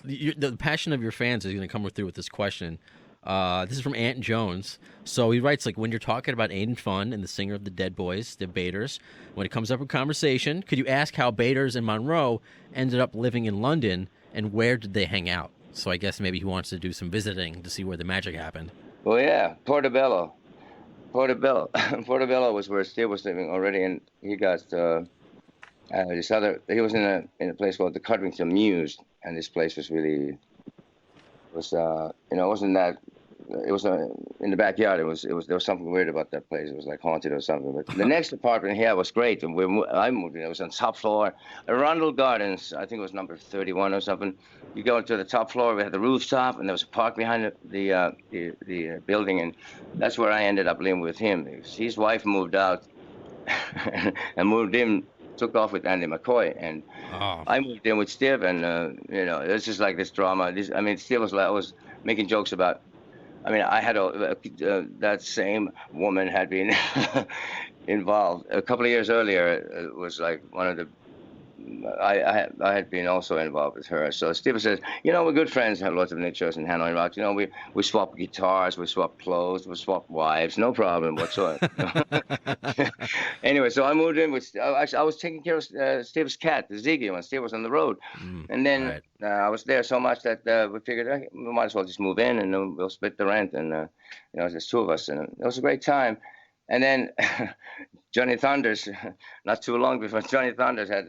[SPEAKER 1] the passion of your fans is going to come through with this question. This is from Ant Jones. So he writes, like, when you're talking about Ain't It Fun and the singer of the Dead Boys, the Baders, when it comes up in conversation, could you ask how Baders and Monroe ended up living in London, and where did they hang out? So I guess maybe he wants to do some visiting to see where the magic happened.
[SPEAKER 2] Well, yeah, Portobello. Portobello was where Steve was living already, and he got he was in a place called the Codrington Mews, and this place was really, it wasn't that it was in the backyard. It was there was something weird about that place. It was like haunted or something. But the next apartment here was great, and I moved in. It was on top floor, Arundel Gardens. I think it was number 31 or something. You go to the top floor. We had the rooftop, and there was a park behind the building, and that's where I ended up living with him. His wife moved out, and moved in. Took off with Andy McCoy, and I moved in with Steve, and it's just like this drama. Steve was making jokes about. I mean, I had that same woman had been involved a couple of years earlier. It was like one of the. I had been also involved with her. So Steve says, we're good friends, have lots of interests in Hanoi rock. We swap guitars, we swap clothes, we swap wives, no problem whatsoever. Anyway, so I moved in with. I was taking care of Steve's cat, Ziggy, when Steve was on the road, and then I was there so much that we figured we might as well just move in and then we'll split the rent, and there's two of us, and it was a great time. And then Johnny Thunders, not too long before Johnny Thunders had,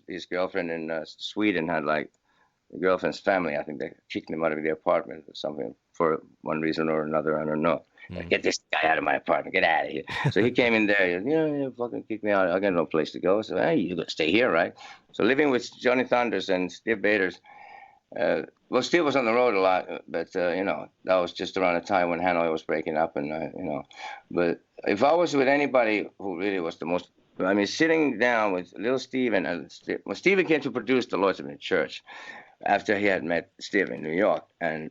[SPEAKER 2] his girlfriend in Sweden had like the girlfriend's family. I think they kicked him out of the apartment or something for one reason or another. I don't know. Get this guy out of my apartment. Get out of here. So he came in there. Fucking kick me out. I got no place to go. So, hey, you got to stay here, right? So living with Johnny Thunders and Steve Baders. Well, Steve was on the road a lot, but that was just around the time when Hanoi was breaking up, and But if I was with anybody who really was the most, sitting down with little Steven, and when Steven came to produce the Lord's of the Church, after he had met Steve in New York, and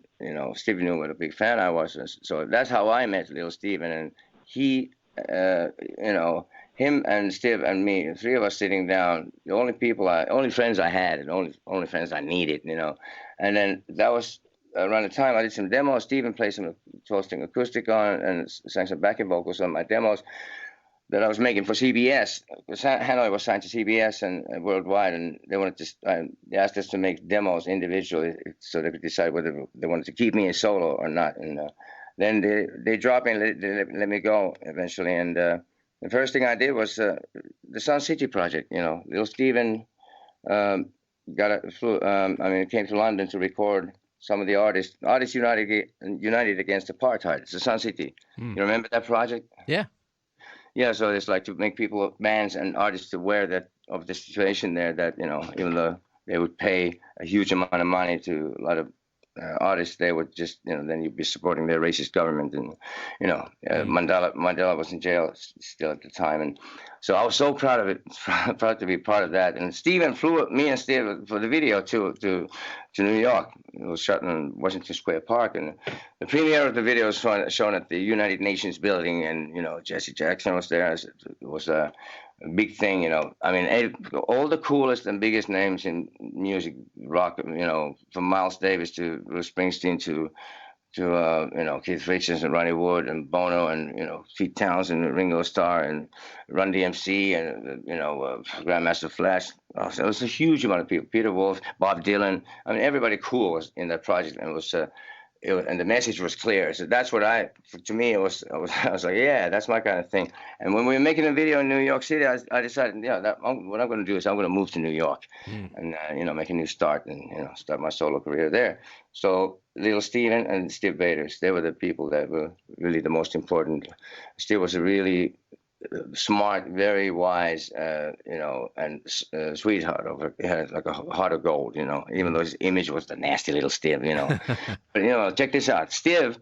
[SPEAKER 2] Steve knew what a big fan I was, and so that's how I met little Steven, and he, him and Steve and me, the three of us sitting down, the only friends I had, and only friends I needed, and then that was around the time I did some demos. Steven played some toasting acoustic on and sang some backing vocals on my demos that I was making for CBS. Hanoi was signed to CBS and worldwide, and they wanted to. They asked us to make demos individually so they could decide whether they wanted to keep me in solo or not. And then they dropped me and let me go eventually. And the first thing I did was the Sun City project. Little Steven came to London to record some of the artists united against apartheid. It's the Sun City. You remember that project?
[SPEAKER 1] Yeah.
[SPEAKER 2] Yeah, so it's like to make people, bands and artists aware of the situation there, that, even though they would pay a huge amount of money to a lot of artists, they would just, then you'd be supporting their racist government. And, Mandela was in jail still at the time. And so I was so proud of it, proud to be part of that. And Steven flew me and Steve for the video to New York. It was shot in Washington Square Park. And the premiere of the video was shown at the United Nations building. And, Jesse Jackson was there. It was a big thing, all the coolest and biggest names in music, rock, from Miles Davis to Bruce Springsteen to Keith Richards and Ronnie Wood and Bono and, Pete Townsend and Ringo Starr and Run DMC and, Grandmaster Flash. So it was a huge amount of people. Peter Wolf, Bob Dylan. Everybody cool was in that project, and it was and the message was clear. So that's what I was like, yeah, that's my kind of thing. And when we were making a video in New York City, I decided, what I'm going to do is I'm going to move to New York and, make a new start and, start my solo career there. So little Steven and Steve Baders, they were the people that were really the most important. Steve was a really smart, very wise, and sweetheart. He had like a heart of gold, even though his image was the nasty little Steve, But, check this out. Steve,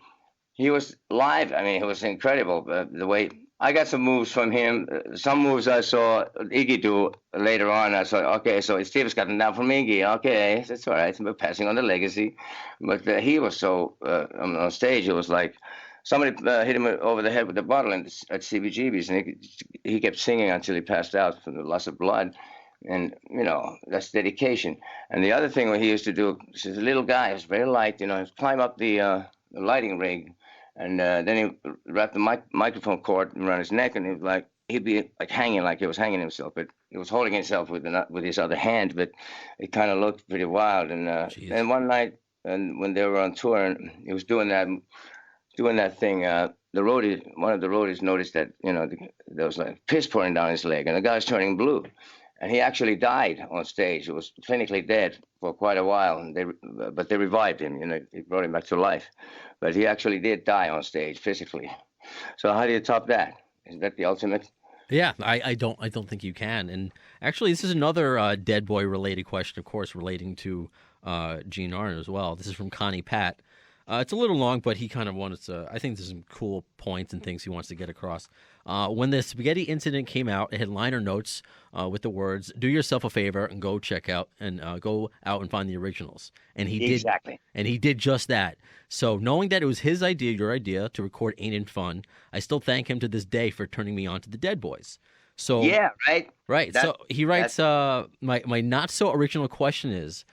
[SPEAKER 2] he was live. He was incredible. The way I got some moves from him, some moves I saw Iggy do later on. I saw, okay, so Steve's gotten down from Iggy. Okay, that's all right. We're passing on the legacy. But he was so, on stage, it was like, somebody hit him over the head with a bottle at CBGB's, and he kept singing until he passed out from the loss of blood. And, that's dedication. And the other thing what he used to do, he's a little guy, he was very light, he'd climb up the lighting rig, and then he wrapped the microphone cord around his neck, and he'd be like hanging, like he was hanging himself, but he was holding himself with his other hand, but it kind of looked pretty wild. And then one night, and when they were on tour, and he was doing that thing, one of the roadies noticed that, there was like piss pouring down his leg, and the guy was turning blue. and he actually died on stage. He was clinically dead for quite a while, and but they revived him. They brought him back to life, but he actually did die on stage physically. So how do you top that? Is that the ultimate?
[SPEAKER 1] Yeah, I don't think you can. And actually, this is another Dead Boy related question, of course, relating to Gene Arno as well. This is from Connie Pat. It's a little long, but he kind of wants to. I think there's some cool points and things he wants to get across. When the spaghetti incident came out, it had liner notes with the words "Do yourself a favor and go check out and go out and find the originals." And he did
[SPEAKER 2] Exactly.
[SPEAKER 1] and he did just that. So knowing that it was his idea, your idea, to record "Ain't It Fun," I still thank him to this day for turning me on to the Dead Boys. So
[SPEAKER 2] Yeah, right.
[SPEAKER 1] right. So he writes, my not so original question is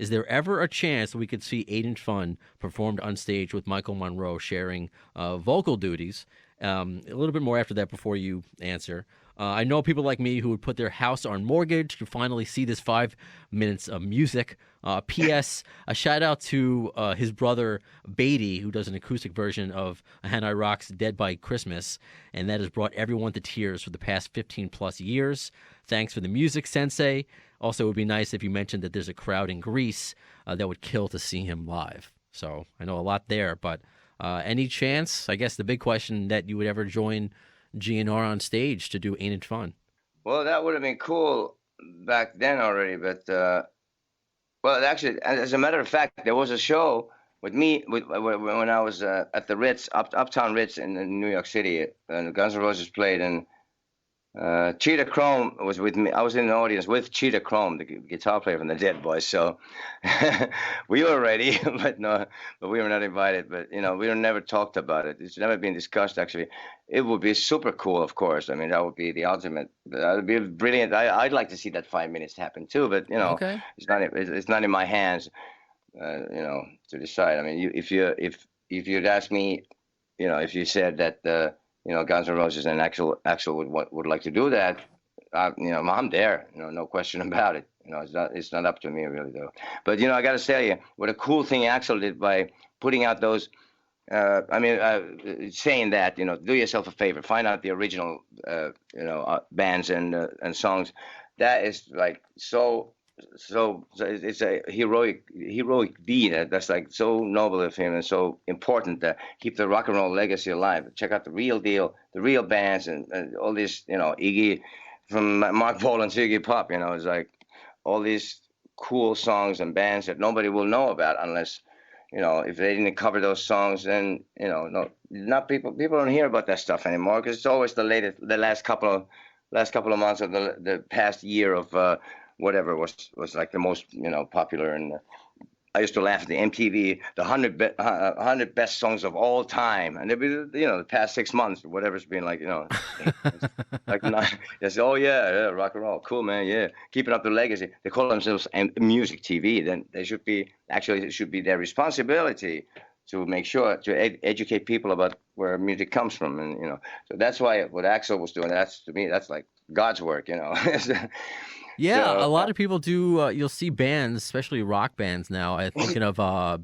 [SPEAKER 1] there ever a chance that we could see Ain't It Fun performed on stage with Michael Monroe sharing vocal duties? A little bit more after that before you answer. I know people like me who would put their house on mortgage to finally see this 5 minutes of music. P.S. A shout out to his brother Beatty, who does an acoustic version of Hanoi Rock's Dead by Christmas, and that has brought everyone to tears for the past 15 plus years. Thanks for the music, Sensei. Also, it would be nice if you mentioned that there's a crowd in Greece that would kill to see him live. So I know a lot there, but any chance, I guess the big question, that you would ever join GNR on stage to do Ain't It Fun?
[SPEAKER 2] Well, that would have been cool back then already, but well, actually, as a matter of fact, there was a show with me when I was at the Ritz, Uptown Ritz in New York City, and Guns N' Roses played, and Cheetah Chrome was with me. I was in the audience with Cheetah Chrome, the guitar player from the Dead Boys. So we were ready, but we were not invited. But we were never talked about it. It's never been discussed. Actually, it would be super cool, of course. I mean, that would be the ultimate. That would be brilliant. I'd like to see that 5 minutes happen too. But
[SPEAKER 1] Okay.
[SPEAKER 2] it's not in my hands. To decide. I mean, if you'd asked me, if you said that. Guns N' Roses and Axl would like to do that. I'm there. No question about it. It's not up to me really though. But I got to tell you, what a cool thing Axl did by putting out those. Saying that do yourself a favor, find out the original bands and songs. That is like so it's a heroic deed. That's like so noble of him and so important to keep the rock and roll legacy alive. Check out the real deal, the real bands, and all this. Iggy, from Mark Bolan to Iggy Pop. It's like all these cool songs and bands that nobody will know about unless if they didn't cover those songs. Then not people don't hear about that stuff anymore because it's always the last couple of months of the past year of. Whatever was like the most popular, and I used to laugh at the MTV, the 100 best songs of all time, and it'd be the past 6 months, whatever's been like like they say, oh yeah, rock and roll, cool man, yeah, keeping up the legacy. They call themselves music TV. Then they should be it should be their responsibility to make sure to educate people about where music comes from, and so that's why what Axl was doing. To me, that's like God's work,
[SPEAKER 1] Yeah,
[SPEAKER 2] So,
[SPEAKER 1] a lot of people do. You'll see bands, especially rock bands now. I'm thinking of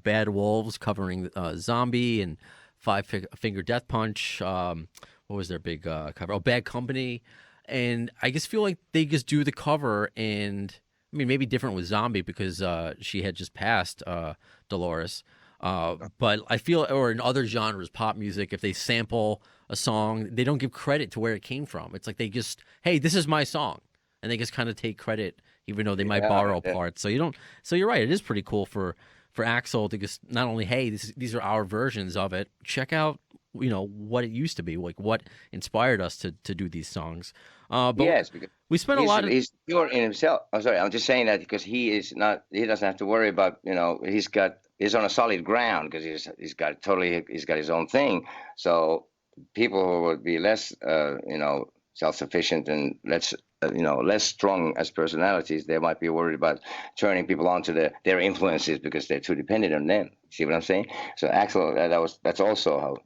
[SPEAKER 1] Bad Wolves covering Zombie and Five Finger Death Punch. What was their big cover? Oh, Bad Company. And I just feel like they just do the cover, and I mean, maybe different with Zombie because she had just passed, Dolores. But I feel, or in other genres, pop music, if they sample a song, they don't give credit to where it came from. It's like they just, hey, this is my song. And they just kind of take credit, even though they might borrow parts. So you don't. So you're right. It is pretty cool for Axl to just not only, hey, these are our versions of it. Check out, what it used to be, like what inspired us to do these songs. But
[SPEAKER 2] yes, because
[SPEAKER 1] we spent a lot of.
[SPEAKER 2] He's pure in himself. I'm sorry. I'm just saying that because he is not. He doesn't have to worry about. He's on a solid ground because he's got his own thing. So people who would be less, self-sufficient and less strong as personalities, they might be worried about turning people on to their influences because they're too dependent on them. See what I'm saying? So Axl, that's also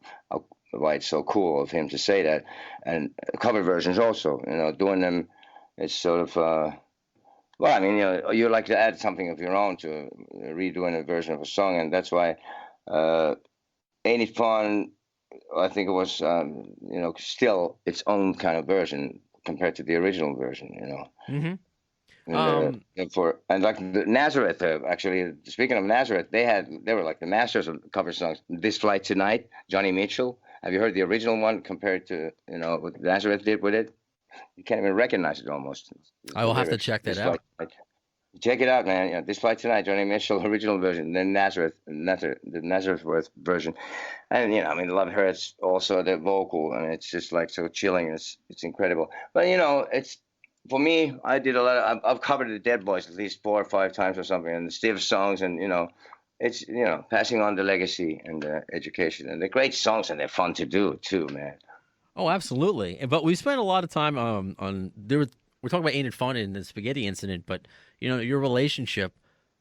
[SPEAKER 2] why it's so cool of him to say that. And cover versions also, doing them, it's sort of, well, I mean, you like to add something of your own to redoing a version of a song, and that's why Ain't It Fun, I think it was, still its own kind of version compared to the original version,
[SPEAKER 1] Mm-hmm.
[SPEAKER 2] And like the Nazareth, actually, speaking of Nazareth, they were like the masters of cover songs. This Flight Tonight, Johnny Mitchell. Have you heard the original one compared to what Nazareth did with it? You can't even recognize it almost.
[SPEAKER 1] I
[SPEAKER 2] The
[SPEAKER 1] will have to
[SPEAKER 2] lyrics.
[SPEAKER 1] check that
[SPEAKER 2] This
[SPEAKER 1] out.
[SPEAKER 2] Flight Tonight. Check it out, man. This Flight Tonight, Johnny Mitchell original version, then the Nazareth version, and I mean, Love Hurts also the vocal, and it's just like so chilling. It's incredible. But it's for me. I did a lot. I've covered the Dead Boys at least 4 or 5 times or something, and the Stiff songs, and it's passing on the legacy and the education, and they're great songs, and they're fun to do too, man.
[SPEAKER 1] Oh, absolutely. But we spent a lot of time on there. We're talking about Ain't It Fun and the spaghetti incident, but your relationship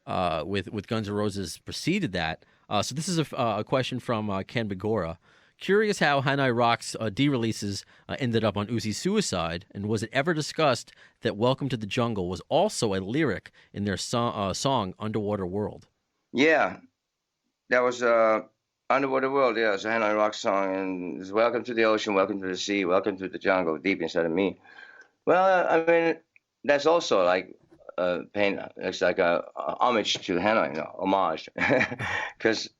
[SPEAKER 1] with Guns N' Roses preceded that. So this is a question from Ken Begora. Curious how Hanoi Rock's de-releases ended up on Uzi's Suicide, and was it ever discussed that Welcome to the Jungle was also a lyric in their song Underwater World?
[SPEAKER 2] Yeah, that was Underwater World. Yeah, it's a Hanoi Rock song, and it's Welcome to the Ocean, Welcome to the Sea, Welcome to the Jungle, deep inside of me. Well, I mean, that's also like paying. It's like a homage to Hanoi, homage, because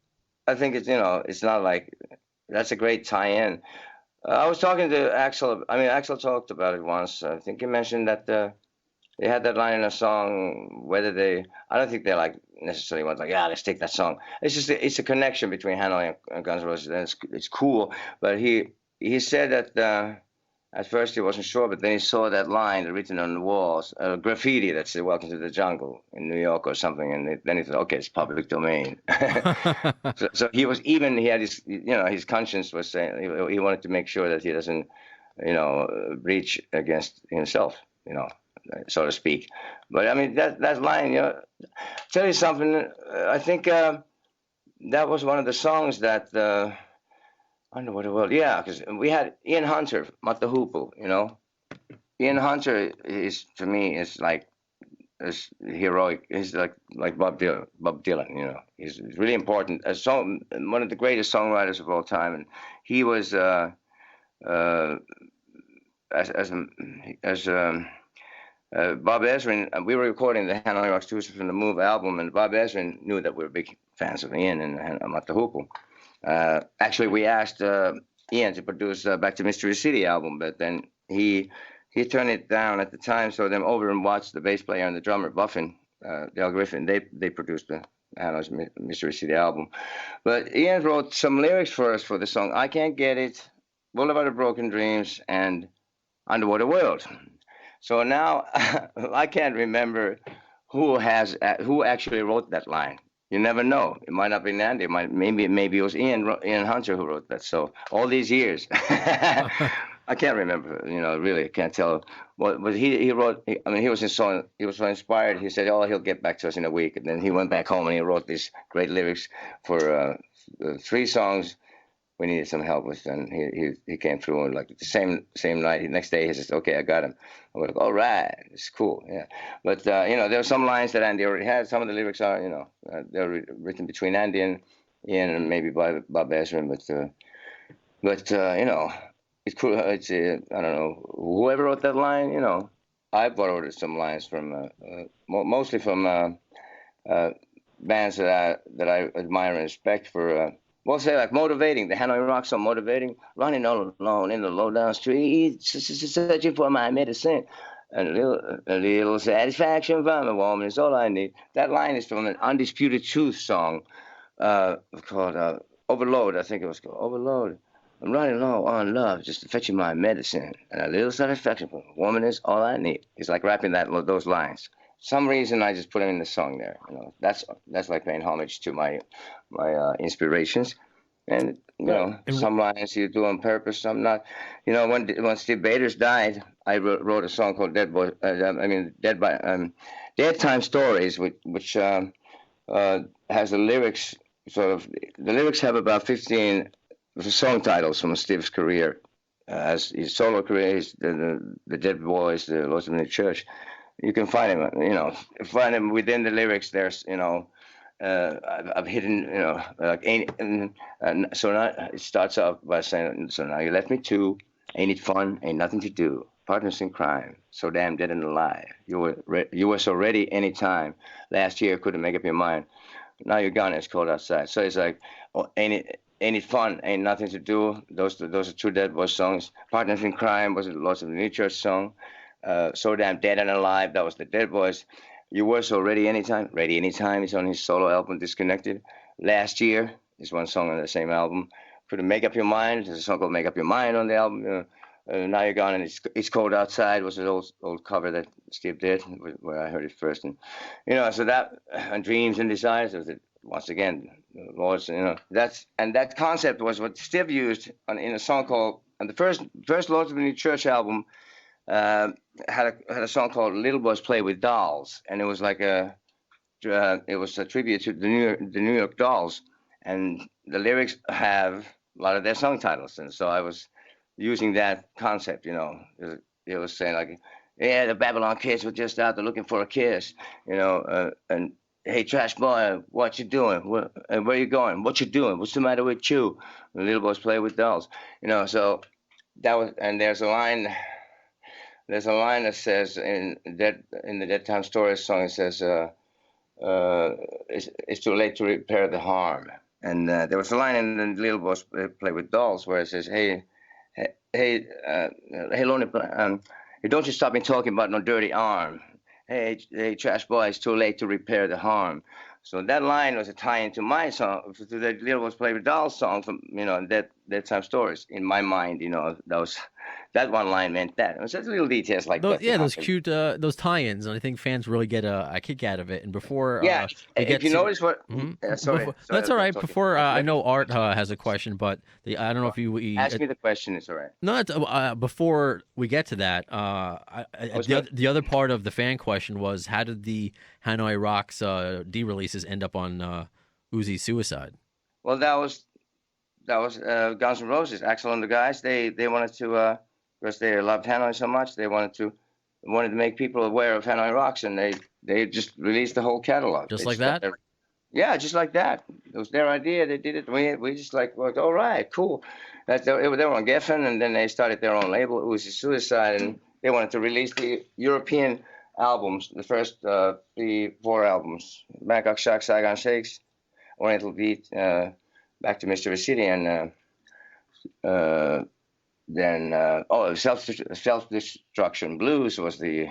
[SPEAKER 2] I think it's not like that's a great tie-in. I was talking to Axel. I mean, Axel talked about it once. I think he mentioned that they had that line in a song. I don't think they like necessarily want like, yeah, let's take that song. It's just it's a connection between Hanoi and Guns N' Roses, and it's cool. But he said that. At first, he wasn't sure, but then he saw that line written on the walls, graffiti that said "Welcome to the Jungle" in New York or something, and then he thought, "Okay, it's public domain." so he had his conscience was saying he wanted to make sure that he doesn't, reach against himself, so to speak. But I mean that line, tell you something. I think that was one of the songs that. Underwater World, yeah, because we had Ian Hunter, Matahupu, Ian Hunter is to me is like is heroic. He's like Bob Dylan. He's really important. One of the greatest songwriters of all time, and he was as Bob Ezrin. We were recording the Hanoi Rocks Tuesday from the Move album, and Bob Ezrin knew that we were big fans of Ian and Matahupu. Actually, we asked Ian to produce Back to Mystery City album, but then he turned it down at the time. So then over and watched the bass player and the drummer, Buffin, Dale Griffin, they produced the Hannah's Mystery City album. But Ian wrote some lyrics for us for the song I Can't Get It, Boulevard of Broken Dreams, and Underwater World. So now I can't remember who actually wrote that line. You never know. It might not be Andy. Maybe it was Ian Hunter who wrote that. So all these years, I can't remember. Really, I can't tell. But he wrote. He was so inspired. He said, "Oh, he'll get back to us in a week." And then he went back home and he wrote these great lyrics for 3 songs we needed some help with, and he came through and like the same night. The next day he says, "Okay, I got him." I was like, "All right, it's cool, yeah." But there are some lines that Andy already had. Some of the lyrics are they're written between Andy and Ian and maybe by Bob Ezrin. But it's cool. It's I don't know whoever wrote that line. I borrowed some lines from mostly from bands that I admire and respect for. We'll say like motivating, the Hanoi Rock song motivating, running all alone in the low down street, searching for my medicine. A little satisfaction from a woman is all I need. That line is from an Undisputed Truth song called Overload. I think it was called Overload. I'm running low on love, just fetching my medicine. And a little satisfaction from a woman is all I need. It's like rapping those lines. Some reason I just put them in the song there. That's like paying homage to my inspirations, and some lines you do on purpose, some not. When Steve Baders died, I wrote a song called Dead Time Stories, which has the lyrics. The lyrics have about 15 song titles from Steve's career, as his solo career, the Dead Boys, the Lost in the Church. You can find him within the lyrics. There's, I've hidden, like so now it starts off by saying, so now you left me too. Ain't it fun? Ain't nothing to do. Partners in Crime, So Damn Dead and Alive. You were so ready anytime. Last year, couldn't make up your mind. Now you're gone. It's cold outside. So it's like, oh, ain't it fun? Ain't nothing to do. Those are two Dead Boys songs. Partners in Crime was Lots of the New Church song. So Damn Dead and Alive, that was the Dead Boys. You Were So Ready Anytime. Ready Anytime is on his solo album, Disconnected. Last year is one song on the same album. Couldn't Make Up Your Mind. There's a song called Make Up Your Mind on the album. Now You're Gone and It's Cold Outside was an old cover that Steve did, where I heard it first. And, so that, and Dreams and Desires, was once again, Lords, that concept was what Steve used in a song called, and the first Lords of the New Church album had a song called Little Boys Play with Dolls, and it was like it was a tribute to the New York Dolls, and the lyrics have a lot of their song titles, and so I was using that concept, it was saying like, yeah, the Babylon kids were just out there looking for a kiss, and hey, trash boy, what you doing? Where you going? What you doing? What's the matter with you? The Little Boys Play with Dolls, so that was, and there's a line that says in the Dead Time Stories song, it says, it's too late to repair the harm. And there was a line in the Little Boys Play with Dolls where it says, hey, lonely, don't you stop me talking about no dirty arm. Hey, trash boy, it's too late to repair the harm. So that line was a tie-in to my song, to the Little Boys Play with Dolls song from, Dead Time Stories. In my mind, that one line meant that. It was just little details like that.
[SPEAKER 1] Yeah, those cute, those tie-ins, and I think fans really get a kick out of it. And before,
[SPEAKER 2] if you notice what, sorry,
[SPEAKER 1] that's all right. Before, I know Art has a question, but I don't know if you
[SPEAKER 2] ask me the question. It's all right.
[SPEAKER 1] No, before we get to that, the other part of the fan question was, how did the Hanoi Rocks de-releases end up on Uzi's Suicide?
[SPEAKER 2] Well, that was Guns N' Roses. Axl and the guys, they wanted to, because they loved Hanoi so much, they wanted to make people aware of Hanoi Rocks, and they just released the whole catalog.
[SPEAKER 1] Just like that?
[SPEAKER 2] Yeah, just like that. It was their idea. They did it. We just worked, all right, cool. They were on Geffen, and then they started their own label. It was Suicide, and they wanted to release the European albums, the first 4 albums, Bangkok Shock, Saigon Shakes, Oriental Beat, Back to Mystery City, and then Self-Destruction Blues was the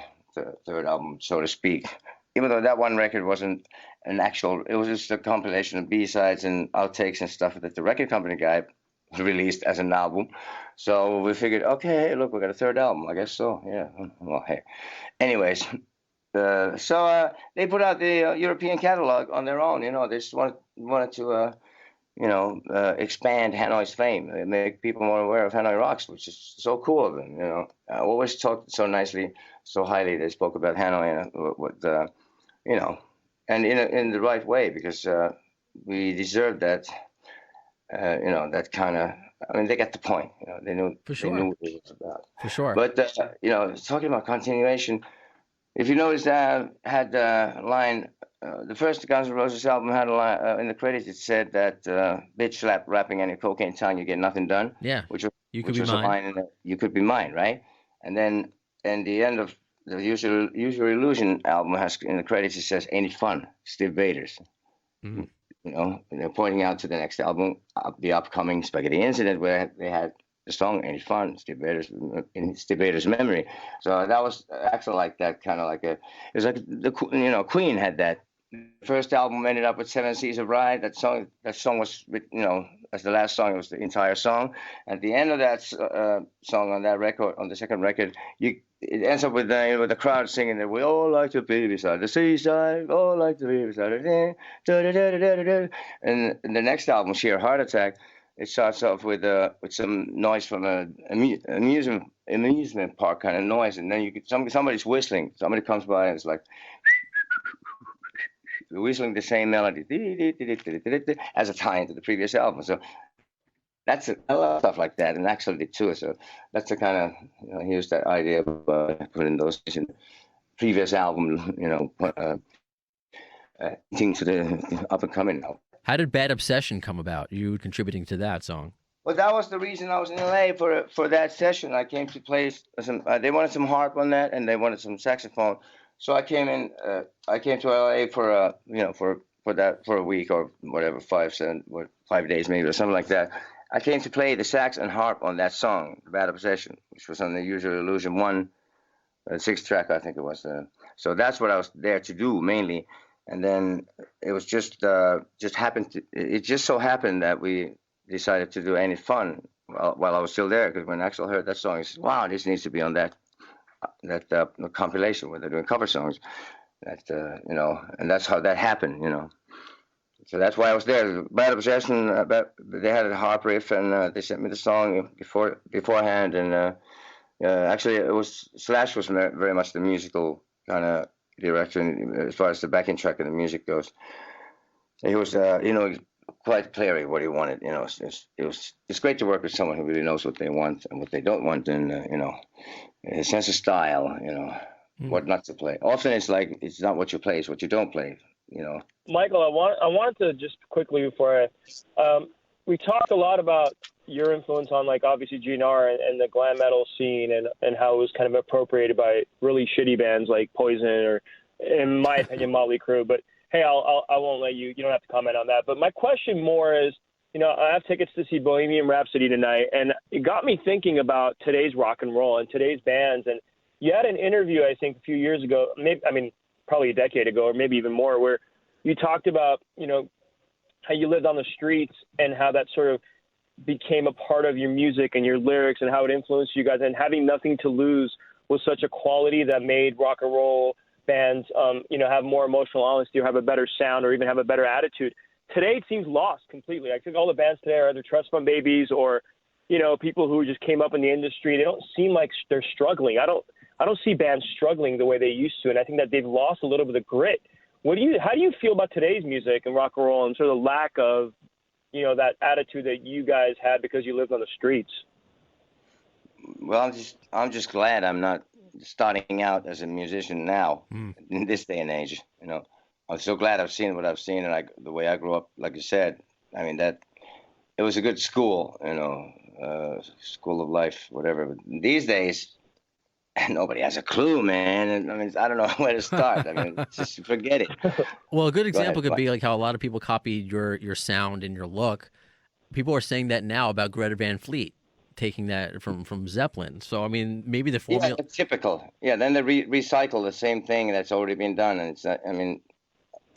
[SPEAKER 2] third album, so to speak. Even though that one record wasn't an actual, it was just a compilation of B-sides and outtakes and stuff that the record company guy released as an album. So we figured, okay, hey, look, we got a third album. I guess so. Yeah. Well, hey. Anyways, so they put out the European catalog on their own. They just wanted to expand Hanoi's fame, make people more aware of Hanoi Rocks, which is so cool of them. I always talked so nicely, so highly. They spoke about Hanoi, and in the right way, because we deserve that. That kind of. I mean, they got the point. They knew.
[SPEAKER 1] For sure.
[SPEAKER 2] They knew what it was about.
[SPEAKER 1] For sure.
[SPEAKER 2] But talking about continuation, if you notice, had a line. The first Guns N' Roses album had a line in the credits. It said that bitch slap rapping on your cocaine tongue, you get nothing done.
[SPEAKER 1] Yeah.
[SPEAKER 2] Which
[SPEAKER 1] You Could
[SPEAKER 2] Be
[SPEAKER 1] Mine.
[SPEAKER 2] A line in You Could Be Mine, right? And then in the end of the Use Your Illusion album has in the credits it says "Ain't It Fun?" Steve Vaders.
[SPEAKER 1] Mm-hmm.
[SPEAKER 2] They're pointing out to the next album, the upcoming Spaghetti Incident, where they had the song "Ain't It Fun?" Steve Vaders in Steve Vaders' memory. So that was actually like that, kind of like it was like Queen had that. First album ended up with 7 Seas of Ride. That song was, as the last song, it was the entire song. At the end of that song on that record, on the second record, it ends up with the crowd singing that we all like to be beside the seaside, all like to be beside the and the next album, Sheer Heart Attack, it starts off with some noise from an amusement park kind of noise, and then somebody's whistling. Somebody comes by and it's like. Whistling the same melody as a tie into the previous album. So I love stuff like that, and actually did too. So that's the kind of here's that idea of putting those in the previous album, things to the up and coming now.
[SPEAKER 1] How did Bad Obsession come about? You contributing to that song?
[SPEAKER 2] Well, that was the reason I was in LA for that session. I came to play some. They wanted some harp on that, and they wanted some saxophone. So I came in. I came to LA for for that for a week or whatever, 5 days maybe or something like that. I came to play the sax and harp on that song, "The Bad Obsession," which was on the Usual Illusion 1, 6th track, I think it was. So that's what I was there to do mainly. And then it was just happened. It just so happened that we decided to do Ain't It Fun while I was still there, because when Axel heard that song, he said, "Wow, this needs to be on that compilation where they're doing cover songs." That and that's how that happened. So that's why I was there. Bad Obsession. They had a harp riff, and they sent me the song beforehand. And actually, it was Slash was very much the musical kind of director as far as the backing track and the music goes. He was, quite clear what he wanted. It's great to work with someone who really knows what they want and what they don't want, and his sense of style. What not to play. Often it's like it's not what you play, it's what you don't play.
[SPEAKER 3] Michael, I wanted to just quickly before we talked a lot about your influence on, like, obviously GNR and the glam metal scene, and how it was kind of appropriated by really shitty bands like Poison or, in my opinion, Motley Crue. But hey, I won't let you don't have to comment on that. But my question more is, I have tickets to see Bohemian Rhapsody tonight, and it got me thinking about today's rock and roll and today's bands. And you had an interview, I think, a few years ago, probably a decade ago, or maybe even more, where you talked about, how you lived on the streets and how that sort of became a part of your music and your lyrics and how it influenced you guys, and having nothing to lose was such a quality that made rock and roll bands, have more emotional honesty or have a better sound or even have a better attitude. Today it seems lost completely. I think all the bands today are either trust fund babies or, people who just came up in the industry. They don't seem like they're struggling. I don't see bands struggling the way they used to, and I think that they've lost a little bit of grit. How do you feel about today's music and rock and roll and sort of the lack of, that attitude that you guys had because you lived on the streets?
[SPEAKER 2] Well, I'm just glad I'm not starting out as a musician now in this day and age. I'm so glad I've seen what I've seen, and the way I grew up, like you said. I mean, that it was a good school, school of life, whatever. But these days, nobody has a clue, man. And, I don't know where to start. Just forget it.
[SPEAKER 1] Well, a good example could be like how a lot of people copied your sound and your look. People are saying that now about Greta Van Fleet, taking that from Zeppelin. So, maybe the formula...
[SPEAKER 2] Yeah, it's typical. Yeah, then they recycle the same thing that's already been done. And it's not,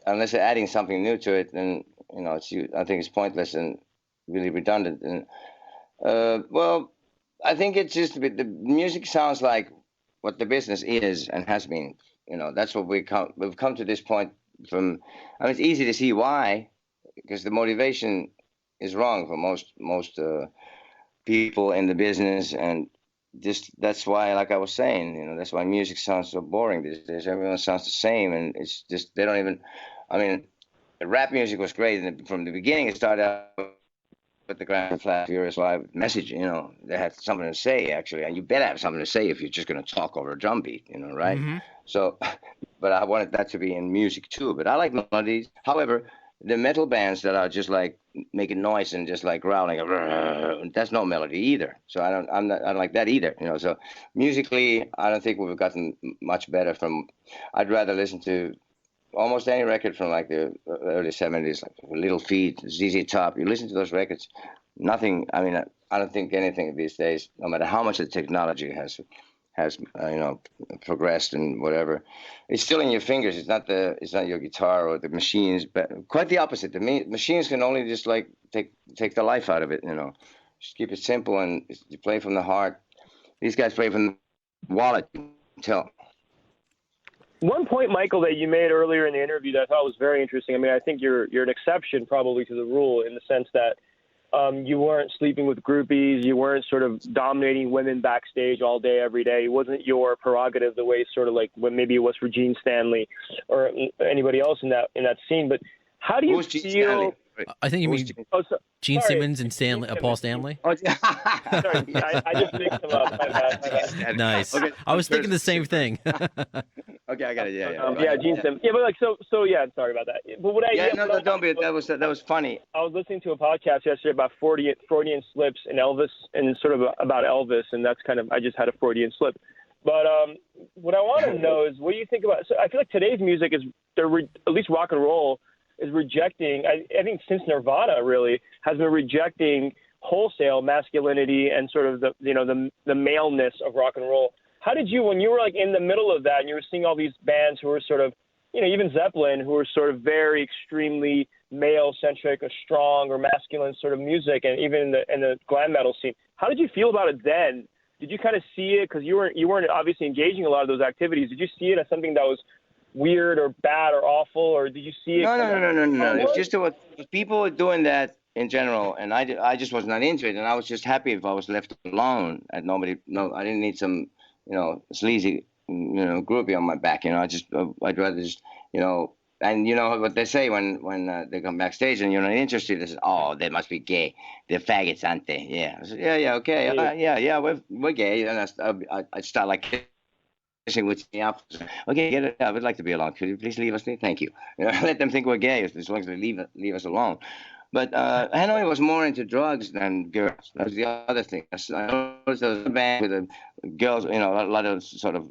[SPEAKER 2] unless they're adding something new to it, then, I think it's pointless and really redundant. And, well, I think it's just the music sounds like what the business is and has been. That's what we've come to this point from. It's easy to see why, because the motivation is wrong for most people in the business, and that's why, like I was saying, that's why music sounds so boring these days. Everyone sounds the same, and it's just they don't even. Rap music was great, and from the beginning it started out with the Grand Flat Furious Live message. They had something to say, actually, and you better have something to say if you're just going to talk over a drum beat, right? Mm-hmm. So, but I wanted that to be in music too. But I like melodies. However, the metal bands that are just like making noise and just like growling, that's no melody either. So I don't like that either. So musically, I don't think we've gotten much better from. I'd rather listen to almost any record from like the early 70s, like Little Feat, ZZ Top. You listen to those records, nothing. I don't think anything these days, no matter how much the technology has progressed and whatever, it's still in your fingers. It's not your guitar or the machines, but quite the opposite. The machines can only just like take the life out of it. Just keep it simple and you play from the heart. These guys play from the wallet. Tell.
[SPEAKER 3] One point, Michael, that you made earlier in the interview that I thought was very interesting. I think you're an exception probably to the rule in the sense that you weren't sleeping with groupies. You weren't sort of dominating women backstage all day, every day. It wasn't your prerogative the way sort of like when maybe it was for Gene Stanley or anybody else in that scene. But how do you feel?
[SPEAKER 1] I think you
[SPEAKER 2] Who's
[SPEAKER 1] mean
[SPEAKER 2] Gene?
[SPEAKER 3] Oh,
[SPEAKER 1] Gene
[SPEAKER 3] sorry.
[SPEAKER 1] Simmons and
[SPEAKER 3] Gene
[SPEAKER 1] Paul
[SPEAKER 3] Simmons.
[SPEAKER 1] Stanley.
[SPEAKER 2] Oh,
[SPEAKER 3] Sorry, I just mixed them up. My bad.
[SPEAKER 1] Nice.
[SPEAKER 2] Okay,
[SPEAKER 1] I was thinking the same thing.
[SPEAKER 2] Okay, I got it. Yeah. Go
[SPEAKER 3] Yeah,
[SPEAKER 2] ahead.
[SPEAKER 3] Gene Simmons. Yeah, but like so. Yeah, sorry about that. But what I
[SPEAKER 2] Yeah, no,
[SPEAKER 3] what I-
[SPEAKER 2] don't be. That was funny.
[SPEAKER 3] I was listening to a podcast yesterday about Freudian slips and Elvis, and sort of about Elvis, and that's kind of I just had a Freudian slip. But what I want to know is, what do you think about? So I feel like today's music is, at least rock and roll, is rejecting. I think since Nirvana really has been rejecting wholesale masculinity and sort of the maleness of rock and roll. How did you, when you were like in the middle of that, and you were seeing all these bands who were sort of, even Zeppelin, who were sort of very extremely male-centric or strong or masculine sort of music, and even in the glam metal scene, how did you feel about it then? Did you kind of see it, because you weren't obviously engaging in a lot of those activities? Did you see it as something that was weird or bad or awful, or did you see it?
[SPEAKER 2] No. It's just what people were doing that in general, and I just was not into it, and I was just happy if I was left alone and nobody. No, I didn't need some sleazy groupie on my back. I'd rather just And you know what they say when they come backstage and you're not interested, they say, "Oh, they must be gay. They're faggots, aren't they?" Yeah. I said, yeah, okay, yeah, we're gay. And I start like kissing with me up. Okay, get it. I would like to be alone. Could you please leave us be? Thank you. Let them think we're gay as long as they leave us alone. But Hanoi was more into drugs than girls. That was the other thing. I noticed there was a band with girls, a lot of sort of,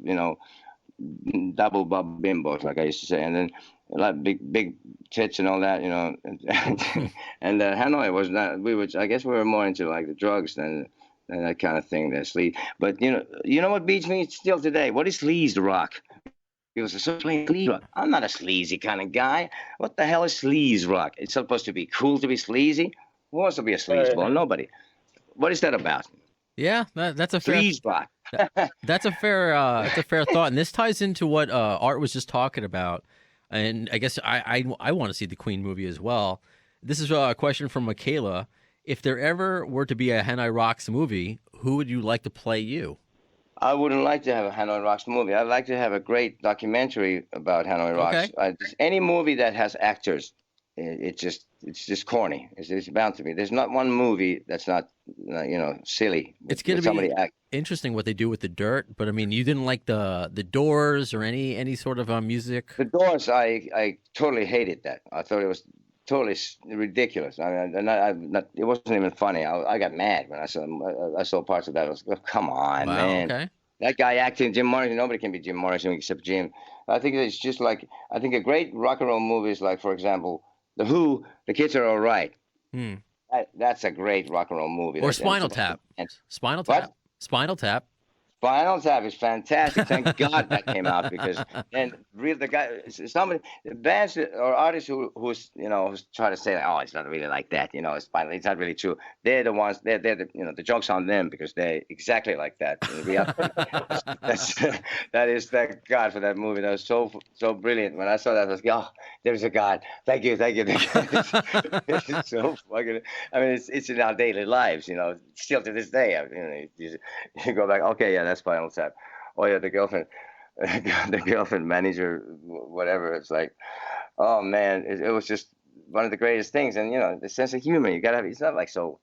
[SPEAKER 2] double bub bimbos, like I used to say, and then a lot of big tits and all that, and Hanoi was not. I guess we were more into like the drugs than that kind of thing. That sleaze. But you know what beats me still today? What is sleaze rock? People say, so playing sleaze rock. I'm not a sleazy kind of guy. What the hell is sleaze rock? It's supposed to be cool to be sleazy. Who wants to be a sleazeball? Nobody. What is that about?
[SPEAKER 1] Yeah, that's a fair
[SPEAKER 2] Sleaze rock.
[SPEAKER 1] that's a fair thought, and this ties into what Art was just talking about. And I guess I want to see the Queen movie as well. This is a question from Michaela. If there ever were to be a Hanoi Rocks movie, who would you like to play you?
[SPEAKER 2] I wouldn't like to have a Hanoi Rocks movie. I'd like to have a great documentary about Hanoi Rocks.
[SPEAKER 1] Okay.
[SPEAKER 2] Any movie that has actors, it's just corny. It's bound to be. There's not one movie that's not silly.
[SPEAKER 1] It's going to be interesting what they do with the Dirt, but I mean, you didn't like the Doors or any sort of music.
[SPEAKER 2] The Doors, I totally hated that. I thought it was totally ridiculous. I mean, it wasn't even funny. I got mad when I saw parts of that. I was like, oh, come on,
[SPEAKER 1] wow,
[SPEAKER 2] man.
[SPEAKER 1] Okay.
[SPEAKER 2] That guy acting Jim Morrison, nobody can be Jim Morrison except Jim. I think it's just like, I think a great rock and roll movie is like, for example, The Who, The Kids Are All Right. That's a great rock and roll movie.
[SPEAKER 1] Or Spinal Tap. Spinal Tap.
[SPEAKER 2] What?
[SPEAKER 1] Spinal Tap.
[SPEAKER 2] Spinal Tap is fantastic. Thank God that came out, because then the bands or artists who's try to say, oh, it's not really like that, it's not really true. They're the ones. They're the joke's on them, because they're exactly like that. Thank God for that movie. That was so brilliant. When I saw that, I was like, oh, there's a God. Thank you. It's so fucking. I mean, it's in our daily lives, still to this day. You go back, okay, yeah, that's Spinal Tap. Oh yeah, the girlfriend manager, whatever. It's like, oh man, it was just one of the greatest things. And the sense of humor, you gotta have. It's not like so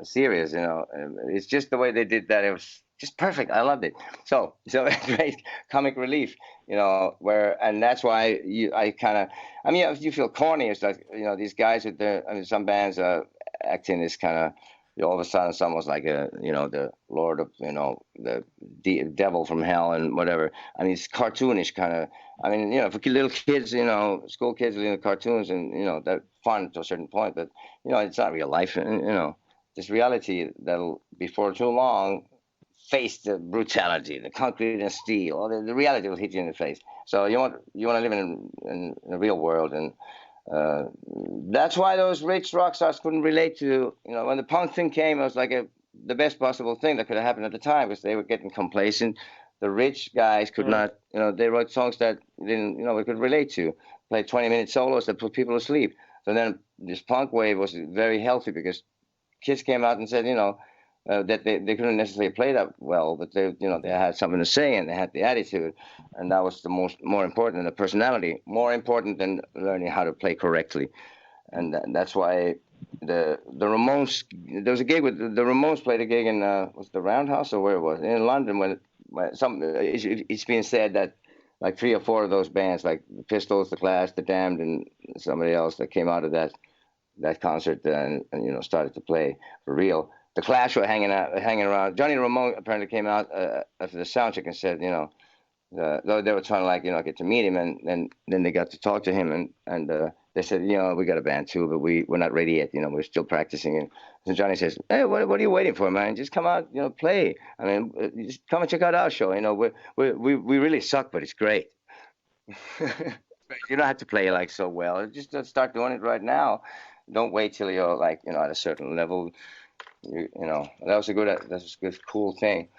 [SPEAKER 2] serious, It's just the way they did that. It was just perfect. I loved it. So great comic relief, and that's why if you feel corny, it's like these guys with some bands acting is kind of. All of a sudden, it's almost like the Lord of, the devil from hell and whatever. I mean, it's cartoonish kind of. I mean, for little kids, school kids, cartoons, and they're fun to a certain point, but it's not real life, and this reality that'll before too long face the brutality, the concrete and steel, or the reality will hit you in the face. So you want to live in the real world, and. That's why those rich rock stars couldn't relate to, when the punk thing came, it was like the best possible thing that could have happened at the time, because they were getting complacent. The rich guys could not, they wrote songs that didn't, we could relate to, played 20-minute solos that put people to sleep. So then this punk wave was very healthy, because Kiss came out and said, that they couldn't necessarily play that well, but they had something to say, and they had the attitude, and that was the more important than the personality, more important than learning how to play correctly. and that's why the Ramones. There was a gig with the Ramones played a gig in was it the Roundhouse or where it was in London when some it's been said that like 3 or 4 of those bands like the Pistols, the Clash, the Damned, and somebody else that came out of that concert and started to play for real. The Clash were hanging around. Johnny Ramone apparently came out after the soundcheck and said, they were trying to get to meet him, and then they got to talk to him, and they said, we got a band too, but we're not ready yet. We're still practicing. And so Johnny says, hey, what are you waiting for, man? Just come out, play. I mean, just come and check out our show. We really suck, but it's great. You don't have to play like so well. Just start doing it right now. Don't wait till you're at a certain level. That was a good, cool thing.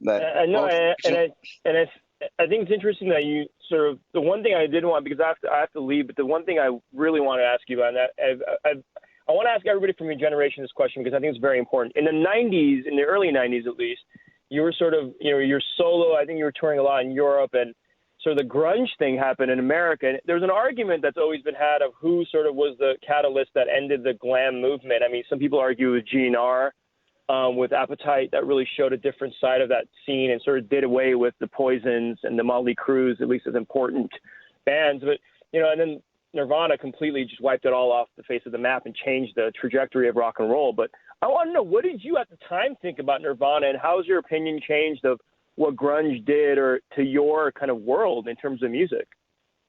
[SPEAKER 2] But
[SPEAKER 3] I know, I think it's interesting that you sort of the one thing I didn't want because I have to leave, but the one thing I really want to ask you about, and I want to ask everybody from your generation this question because I think it's very important. In the '90s, in the early '90s at least, you were sort of you're solo. I think you were touring a lot in Europe, and sort of the grunge thing happened in America. And there's an argument that's always been had of who sort of was the catalyst that ended the glam movement. I mean, some people argue with GNR. With Appetite, that really showed a different side of that scene and sort of did away with the Poisons and the Motley Crues, at least as important bands. But, and then Nirvana completely just wiped it all off the face of the map and changed the trajectory of rock and roll. But I want to know, what did you at the time think about Nirvana, and how's your opinion changed of what grunge did or to your kind of world in terms of music?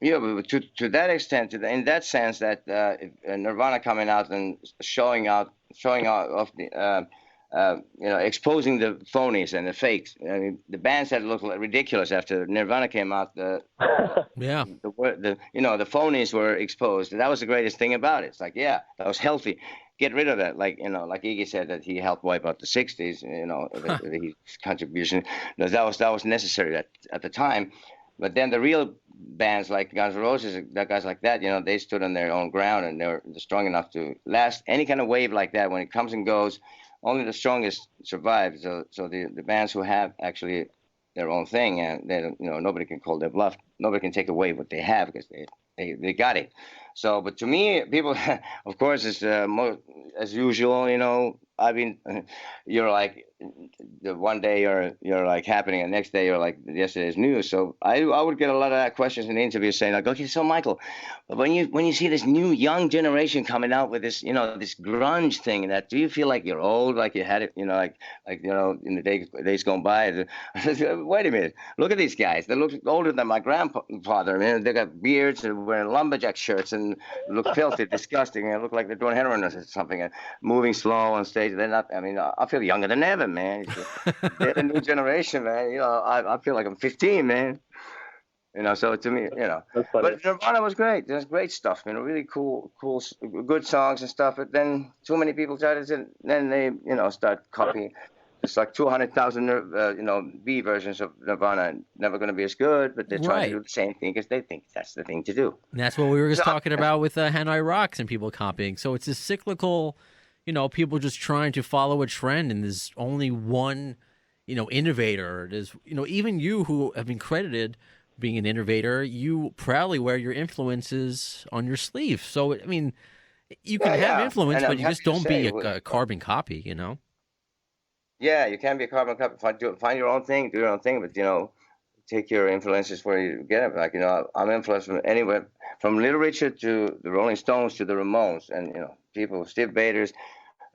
[SPEAKER 2] Yeah, but to that extent, in that sense, that Nirvana coming out and showing out of the exposing the phonies and the fakes. I mean, the bands that looked ridiculous after Nirvana came out.
[SPEAKER 1] Yeah.
[SPEAKER 2] The phonies were exposed. That was the greatest thing about it. It's like, yeah, that was healthy. Get rid of that. Like Iggy said that he helped wipe out the '60s. His contribution. That was necessary at the time. But then the real bands like Guns N' Roses, guys like that, they stood on their own ground and they're strong enough to last any kind of wave like that. When it comes and goes, only the strongest survive. So the bands who have actually their own thing, and they nobody can call their bluff. Nobody can take away what they have because they got it. So, but to me, people, of course, is as usual. I mean, you're like the one day you're like happening, and the next day you're like yesterday's news. So I would get a lot of questions in the interviews saying like, okay, so Michael, when you see this new young generation coming out with this this grunge thing, do you feel like you're old, like you had it, in the days gone by? Wait a minute, look at these guys. They look older than my grandfather. I mean, they got beards and wearing lumberjack shirts and look filthy, disgusting, and look like they're doing heroin or something, and moving slow on stage. They're not. I mean, I feel younger than ever, man. They're the new generation, man. I feel like I'm 15, man. So to me, But Nirvana was great. There's great stuff, really cool, good songs and stuff. But then too many people started to, then they, start copying. It's like 200,000, B versions of Nirvana. Never going to be as good, but they're trying to do the same thing because they think that's the thing to do.
[SPEAKER 1] And that's what we were just talking about with Hanoi Rocks and people copying. So it's a cyclical, people just trying to follow a trend, and there's only one, innovator. There's, even you who have been credited being an innovator, you proudly wear your influences on your sleeve. So, I mean, you can have influence, but you just don't be a carbon copy,
[SPEAKER 2] Yeah, you can't be a carbon copy. Find your own thing, do your own thing, but take your influences where you get them. Like I'm influenced from anywhere, from Little Richard to the Rolling Stones to the Ramones, and people, Steve Baders,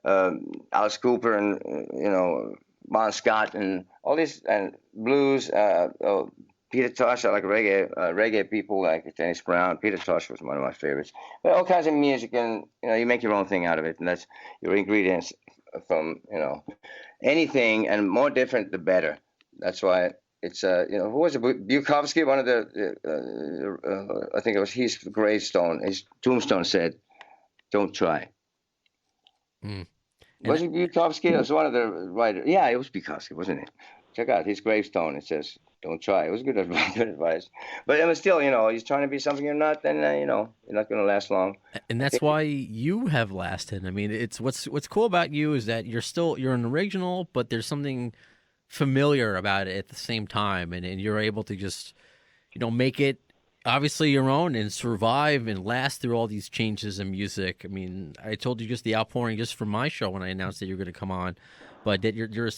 [SPEAKER 2] Alice Cooper, and Bon Scott, and all these, and blues. Peter Tosh, I like reggae people like Dennis Brown. Peter Tosh was one of my favorites. But all kinds of music, and you make your own thing out of it, and that's your ingredients from anything, and more different the better. That's why it's who was it? Bukowski, one of the I think it was his gravestone, his tombstone said, "Don't try." Was it Bukowski? It was one of the writers. Yeah, it was Bukowski, wasn't it? Check out his gravestone. It says, "Don't try." It was good advice. But it was still, he's trying to be something you're not, then you're not going to last long.
[SPEAKER 1] And that's why you have lasted. I mean, it's what's cool about you is that you're an original, but there's something familiar about it at the same time, and you're able to just, make it obviously your own and survive and last through all these changes in music. I mean, I told you just the outpouring just from my show when I announced that you're going to come on, but that you're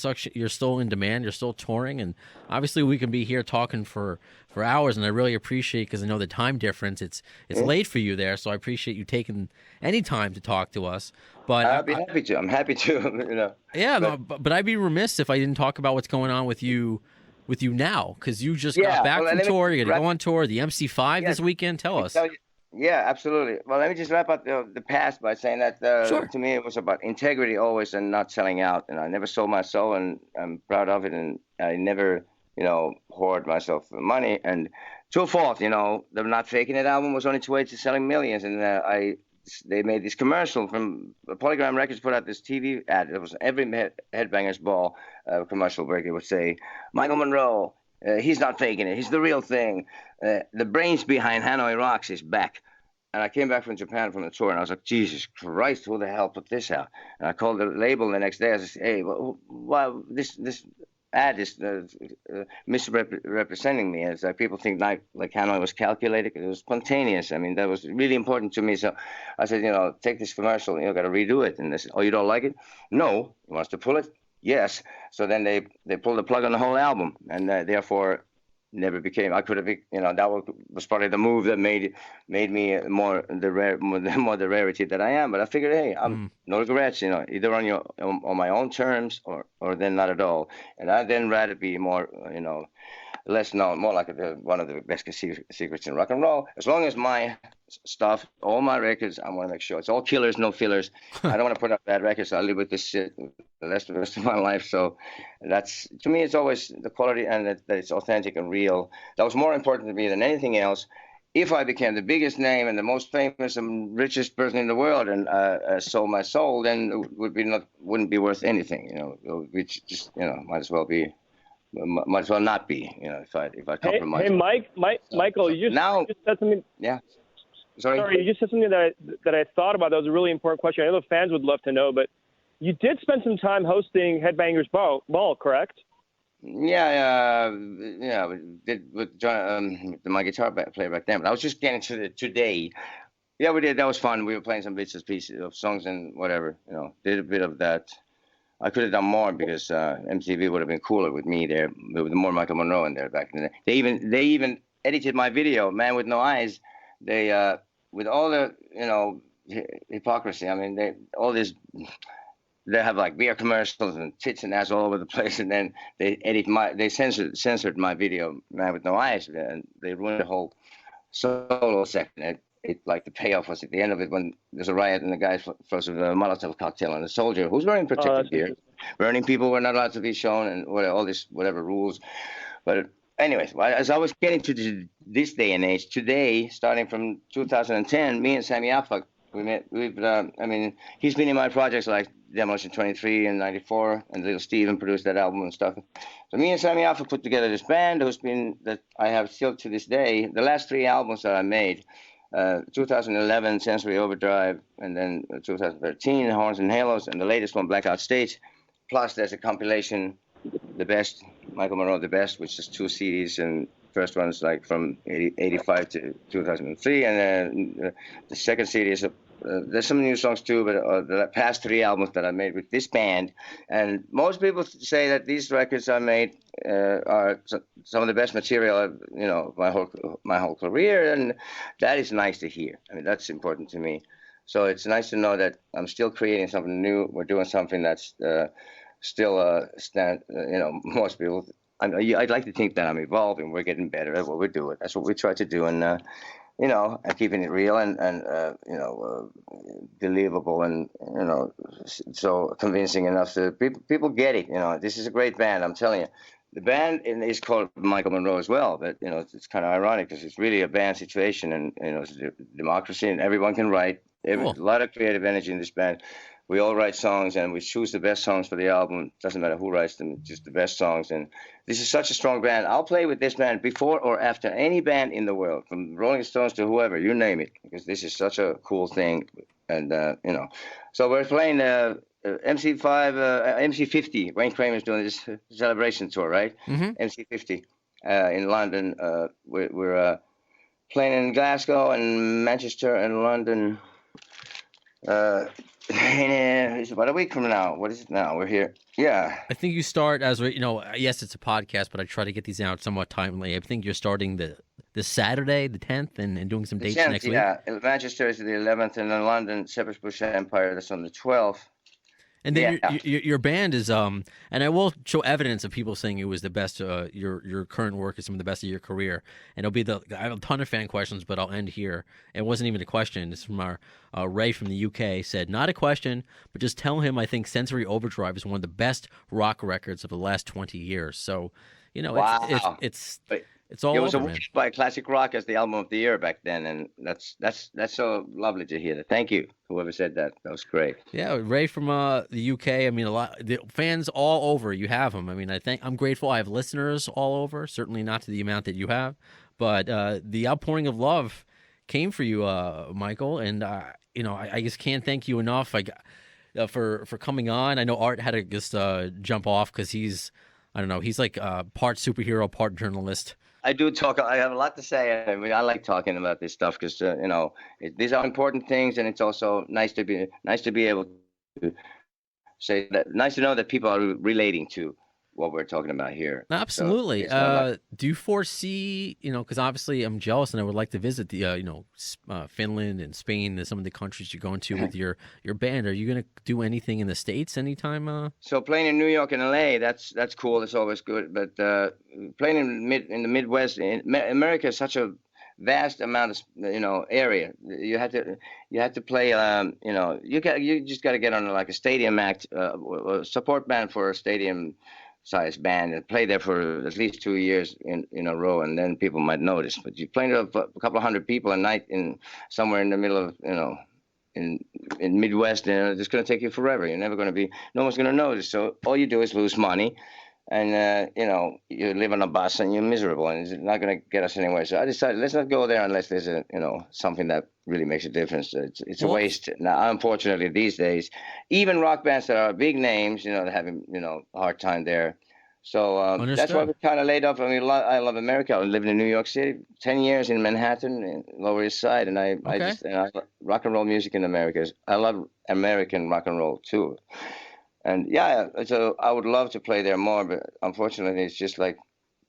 [SPEAKER 1] still in demand, you're still touring, and obviously we can be here talking for hours, and I really appreciate, because I know the time difference. It's late for you there, so I appreciate you taking any time to talk to us. But
[SPEAKER 2] I'll be happy to. I'm happy to.
[SPEAKER 1] Yeah,
[SPEAKER 2] But,
[SPEAKER 1] no, but I'd be remiss if I didn't talk about what's going on with you now, because you just
[SPEAKER 2] yeah.
[SPEAKER 1] got back
[SPEAKER 2] Well,
[SPEAKER 1] from
[SPEAKER 2] let me
[SPEAKER 1] tour. You're going to
[SPEAKER 2] wrap-
[SPEAKER 1] go on tour, the MC5 this
[SPEAKER 2] Yes.
[SPEAKER 1] weekend. Tell us.
[SPEAKER 2] Yeah, absolutely. Well, let me just wrap up the past by saying that
[SPEAKER 1] Sure.
[SPEAKER 2] to me it was about integrity always and not selling out. And I never sold my soul, and I'm proud of it. And I never, hoard myself for money. And to a fault, the Not Faking It album was on its way to selling millions. And they made this commercial from Polygram Records, put out this TV ad. It was every Headbangers Ball commercial break. It would say, Michael Monroe, he's not faking it. He's the real thing. The brains behind Hanoi Rocks is back. And I came back from Japan from the tour, and I was like, Jesus Christ, who the hell put this out? And I called the label the next day. I said, hey, why this ad is misrepresenting me? It's like people think like Hanoi was calculated. It was spontaneous. I mean, that was really important to me. So I said, take this commercial, got to redo it. And they said, oh, you don't like it? No. You want us to pull it? Yes. So then they pulled the plug on the whole album, and therefore never became. I could have, that was probably the move that made me more the rarity that I am. But I figured, hey, I'm no regrets. Either on my own terms or then not at all. And I then rather be more, less known, more like one of the best secrets in rock and roll. As long as my stuff, all my records, I want to make sure it's all killers, no fillers. I don't want to put up bad records. So I live with this shit the rest of my life. So that's, to me, it's always the quality and that it's authentic and real. That was more important to me than anything else. If I became the biggest name and the most famous and richest person in the world and sold my soul, then it wouldn't be worth anything. Which just might as well not be. If I compromise.
[SPEAKER 3] Hey, Michael, you just said something.
[SPEAKER 2] Yeah. Sorry,
[SPEAKER 3] you just said something that I thought about. That was a really important question. I know the fans would love to know, but you did spend some time hosting Headbangers Ball, correct?
[SPEAKER 2] Yeah, we did with John, my guitar player back then. But I was just getting to today. Yeah, we did. That was fun. We were playing some bits and pieces of songs and whatever. Did a bit of that. I could have done more because MTV would have been cooler with me there, with more Michael Monroe in there back in the day. They even edited my video, Man with No Eyes. They with all the hypocrisy. I mean, they have like beer commercials and tits and ass all over the place, and then they censored my video, Man with No Eyes, and they ruined the whole solo section. It like the payoff was at the end of it when there's a riot and the guy throws a Molotov cocktail on a soldier who's wearing protective gear. Burning people were not allowed to be shown, and all this whatever rules. But anyways, as I was getting to this day and age, today, starting from 2010, me and Sammy Afak, he's been in my projects like Demolition 23 and 94, and Little Steven produced that album and stuff. So me and Sammy Afak put together this band that I have still to this day. The last 3 albums that I made, 2011, Sensory Overdrive, and then 2013, Horns and Halos, and the latest one, Blackout Stage. Plus, there's a compilation, The Best, Michael Monroe, The Best, which is 2 CDs, and first one's like from 85 to 2003, and then the second CD is there's some new songs too, but the past 3 albums that I made with this band, and most people say that these records I made are some of the best material of my whole career, and that is nice to hear. I mean, that's important to me. So it's nice to know that I'm still creating something new. We're doing something that's still most people. I'd like to think that I'm evolving. We're getting better at what we're doing. That's what we try to do, and and keeping it real and believable and so convincing enough so people get it. This is a great band. I'm telling you. The band is called Michael Monroe as well, but it's kind of ironic because it's really a band situation, and it's a democracy, and everyone can write.
[SPEAKER 1] Cool.
[SPEAKER 2] A lot of creative energy in this band. We all write songs, and we choose the best songs for the album. Doesn't matter who writes them, just the best songs. And this is such a strong band. I'll play with this band before or after any band in the world, from Rolling Stones to whoever, you name it, because this is such a cool thing. And so we're playing MC50. Wayne Kramer's doing this celebration tour, right?
[SPEAKER 1] Mm-hmm.
[SPEAKER 2] MC50 in London. We're playing in Glasgow and Manchester and London. It's about a week from now. What is it now? We're here. Yeah.
[SPEAKER 1] I think you start as yes, it's a podcast, but I try to get these out somewhat timely. I think you're starting the Saturday, the 10th, and doing some
[SPEAKER 2] The
[SPEAKER 1] dates
[SPEAKER 2] 10th,
[SPEAKER 1] next week.
[SPEAKER 2] yeah. Manchester is the 11th, and then London, Shepherd's Bush Empire, that's on the 12th.
[SPEAKER 1] And then
[SPEAKER 2] Yeah.
[SPEAKER 1] your band is and I will show evidence of people saying it was the best. Your current work is some of the best of your career, and I have a ton of fan questions, but I'll end here. It wasn't even a question. It's from our Ray from the UK said, not a question, but just tell him I think Sensory Overdrive is one of the best rock records of the last 20 years. So,
[SPEAKER 2] Wow.
[SPEAKER 1] it's all
[SPEAKER 2] It was
[SPEAKER 1] over, man.
[SPEAKER 2] awarded by Classic Rock as the album of the year back then, and that's so lovely to hear that. Thank you, whoever said that. That was great.
[SPEAKER 1] Yeah, Ray from the UK. I mean, the fans all over. You have them. I mean, I'm grateful. I have listeners all over. Certainly not to the amount that you have, but the outpouring of love came for you, Michael. And I just can't thank you enough. For coming on. I know Art had to just jump off because he's like part superhero, part journalist.
[SPEAKER 2] I do talk. I have a lot to say. I mean, I like talking about this stuff because these are important things, and it's also nice to be able to say that. Nice to know that people are relating to what we're talking about here.
[SPEAKER 1] Absolutely.
[SPEAKER 2] So
[SPEAKER 1] Do you foresee, because obviously I'm jealous and I would like to visit the, Finland and Spain and some of the countries you're going to with your band. Are you going to do anything in the States anytime?
[SPEAKER 2] So playing in New York and LA, that's cool. That's always good. But playing in the Midwest, America is such a vast amount of area. You had to play. You just got to get on like a stadium act, a support band for a stadium size band and play there for at least 2 years in a row, and then people might notice. But you play to a couple of hundred people a night in somewhere in the middle of in Midwest, and it's going to take you forever. You're never going to no one's going to notice. So all you do is lose money, and you live on a bus and you're miserable, and it's not going to get us anywhere. So I decided let's not go there unless there's something that really makes a difference. It's a waste. Now, unfortunately, these days, even rock bands that are big names, they're having a hard time there. So that's why we kind of laid off. I mean, I love America. I lived in New York City 10 years in Manhattan, Lower East Side, and I rock and roll music in America. I love American rock and roll too. And yeah, so I would love to play there more, but unfortunately, it's just like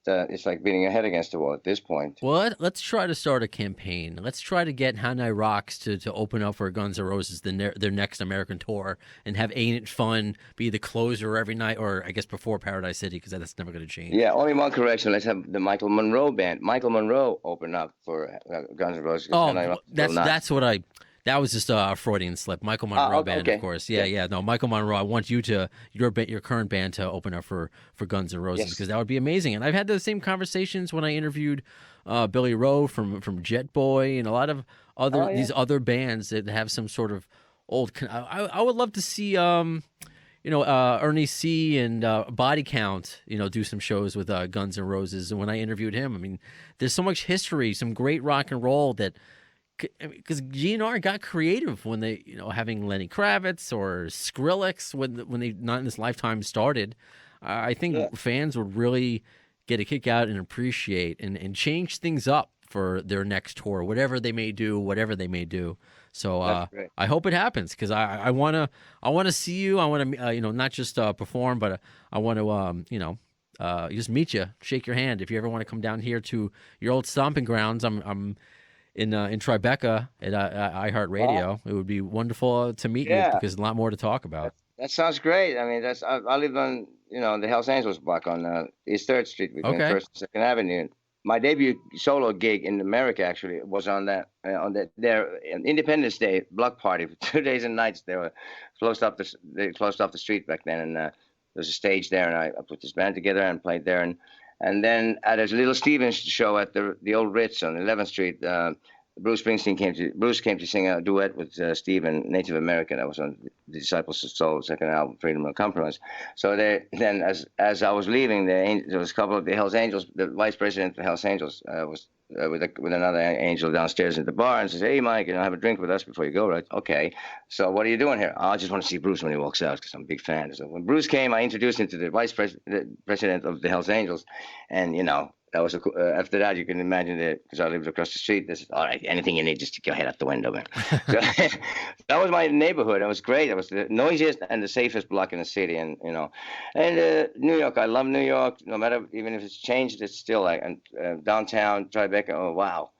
[SPEAKER 2] it's like beating your head against the wall at this point.
[SPEAKER 1] Well, let's try to start a campaign. Let's try to get Hanoi Rocks to open up for Guns N' Roses their next American tour and have Ain't It Fun be the closer every night, or I guess before Paradise City, because that's never going to change.
[SPEAKER 2] Yeah, only one correction. Let's have the Michael Monroe band. Michael Monroe open up for Guns N' Roses.
[SPEAKER 1] Oh, that's what I. That was just a Freudian slip. Michael Monroe band,
[SPEAKER 2] okay.
[SPEAKER 1] Of course. Yeah. No, Michael Monroe. I want you to your current band to open up for Guns N' Roses, because that would be amazing. And I've had the same conversations when I interviewed Billy Rowe from Jet Boy and a lot of these other bands that have some sort of old. I would love to see Ernie C and Body Count do some shows with Guns N' Roses. And when I interviewed him, I mean, there's so much history, some great rock and roll that. Because GNR got creative when they, having Lenny Kravitz or Skrillex when they Not in This Lifetime started. I think fans would really get a kick out and appreciate and change things up for their next tour, whatever they may do. So I hope it happens, because I want to see you. I want to not just perform, but I want to just meet you, shake your hand. If you ever want to come down here to your old stomping grounds, I'm in Tribeca at iHeartRadio. Wow. It would be wonderful to meet you, because there's a lot more to talk about.
[SPEAKER 2] That sounds great. I mean, I live on the Hells Angels block on East 3rd Street between 1st and 2nd Avenue. My debut solo gig in America actually was on their Independence Day block party for 2 days and nights. They closed off the street back then, and there was a stage there, and I put this band together and played there, and then at a Little Stevens show at the old Ritz on 11th Street, Bruce came to sing a duet with Steve and Native American. That was on the Disciples of Soul second album, Freedom and Compromise. So then as I was leaving, there was a couple of the Hells Angels. The vice president of the Hells Angels was with another angel downstairs at the bar, and says, "Hey, Mike, have a drink with us before you go, right?" Okay. So what are you doing here? Oh, I just want to see Bruce when he walks out, because I'm a big fan. So when Bruce came, I introduced him to the vice president of the Hells Angels, and that was after that you can imagine that because I lived across the street. This is all right. Anything you need, just stick your head out the window, man. So that was my neighborhood. It was great. It was the noisiest and the safest block in the city, and New York. I love New York. No matter even if it's changed, it's still like and downtown Tribeca. Oh wow,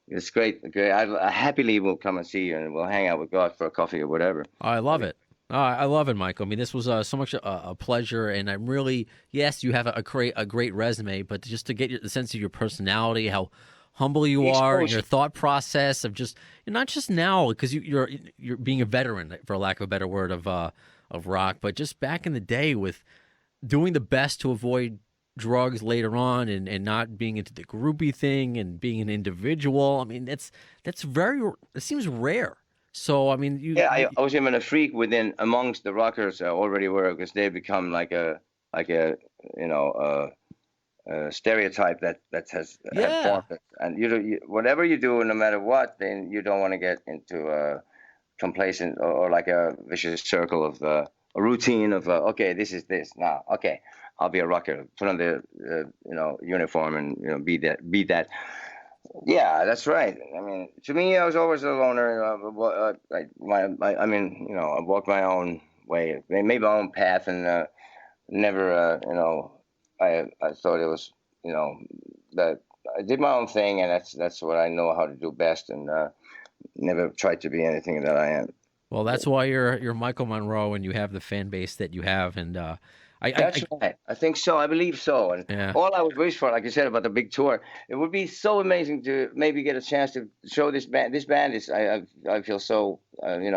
[SPEAKER 2] it's great. Great. I happily will come and see you, and we'll hang out. We'll go out for a coffee or whatever.
[SPEAKER 1] I love it. I love it, Michael. I mean, this was so much a pleasure, and I'm really, yes, you have a great resume, but just to get the sense of your personality, how humble you are, and your thought process of just not just now because you're being a veteran, for lack of a better word, of rock, but just back in the day with doing the best to avoid drugs later on and not being into the groupie thing and being an individual. I mean, that's very, it seems rare. So I mean,
[SPEAKER 2] I was even a freak amongst the rockers already were because they become like a stereotype that has formed it. And whatever you do, no matter what, then you don't want to get into complacent or like a vicious circle of a routine of okay, this is this now. Okay, I'll be a rocker. Put on the uniform and be that. Yeah, that's right. I mean, to me, I was always a loner. I walked my own way, made my own path, and never, I thought it was, that I did my own thing, and that's what I know how to do best, and never tried to be anything that I am.
[SPEAKER 1] Well, that's why you're Michael Monroe, and you have the fan base that you have, and
[SPEAKER 2] that's right. I think so. I believe so. And all I would wish for, like you said about the big tour, it would be so amazing to maybe get a chance to show this band. This band is, I feel so, we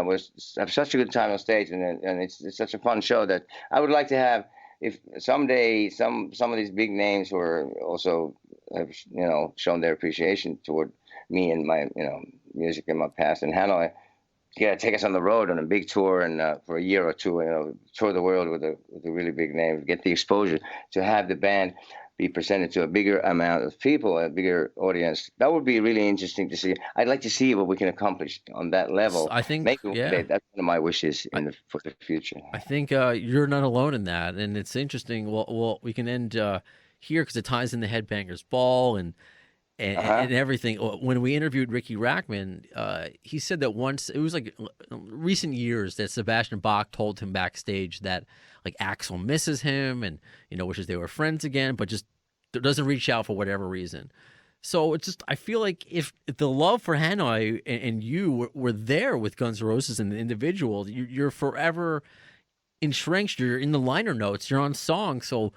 [SPEAKER 2] have such a good time on stage, and it's such a fun show that I would like to have. If someday some of these big names who are also have shown their appreciation toward me and my music in my past in Hanoi. Yeah, take us on the road on a big tour and for a year or two, tour the world with a really big name, get the exposure to have the band be presented to a bigger amount of people, a bigger audience. That would be really interesting to see. I'd like to see what we can accomplish on that level.
[SPEAKER 1] I think,
[SPEAKER 2] that's one of my wishes for the future.
[SPEAKER 1] I think you're not alone in that, and it's interesting. Well, we can end here because it ties in the Headbangers Ball and everything. When we interviewed Ricky Rackman, he said that once, it was like recent years, that Sebastian Bach told him backstage that like Axl misses him and wishes they were friends again, but just doesn't reach out for whatever reason. So it's just, I feel like if the love for Hanoi and you were there with Guns N' Roses and the individual, you're forever entrenched. You're in the liner notes. You're on songs. So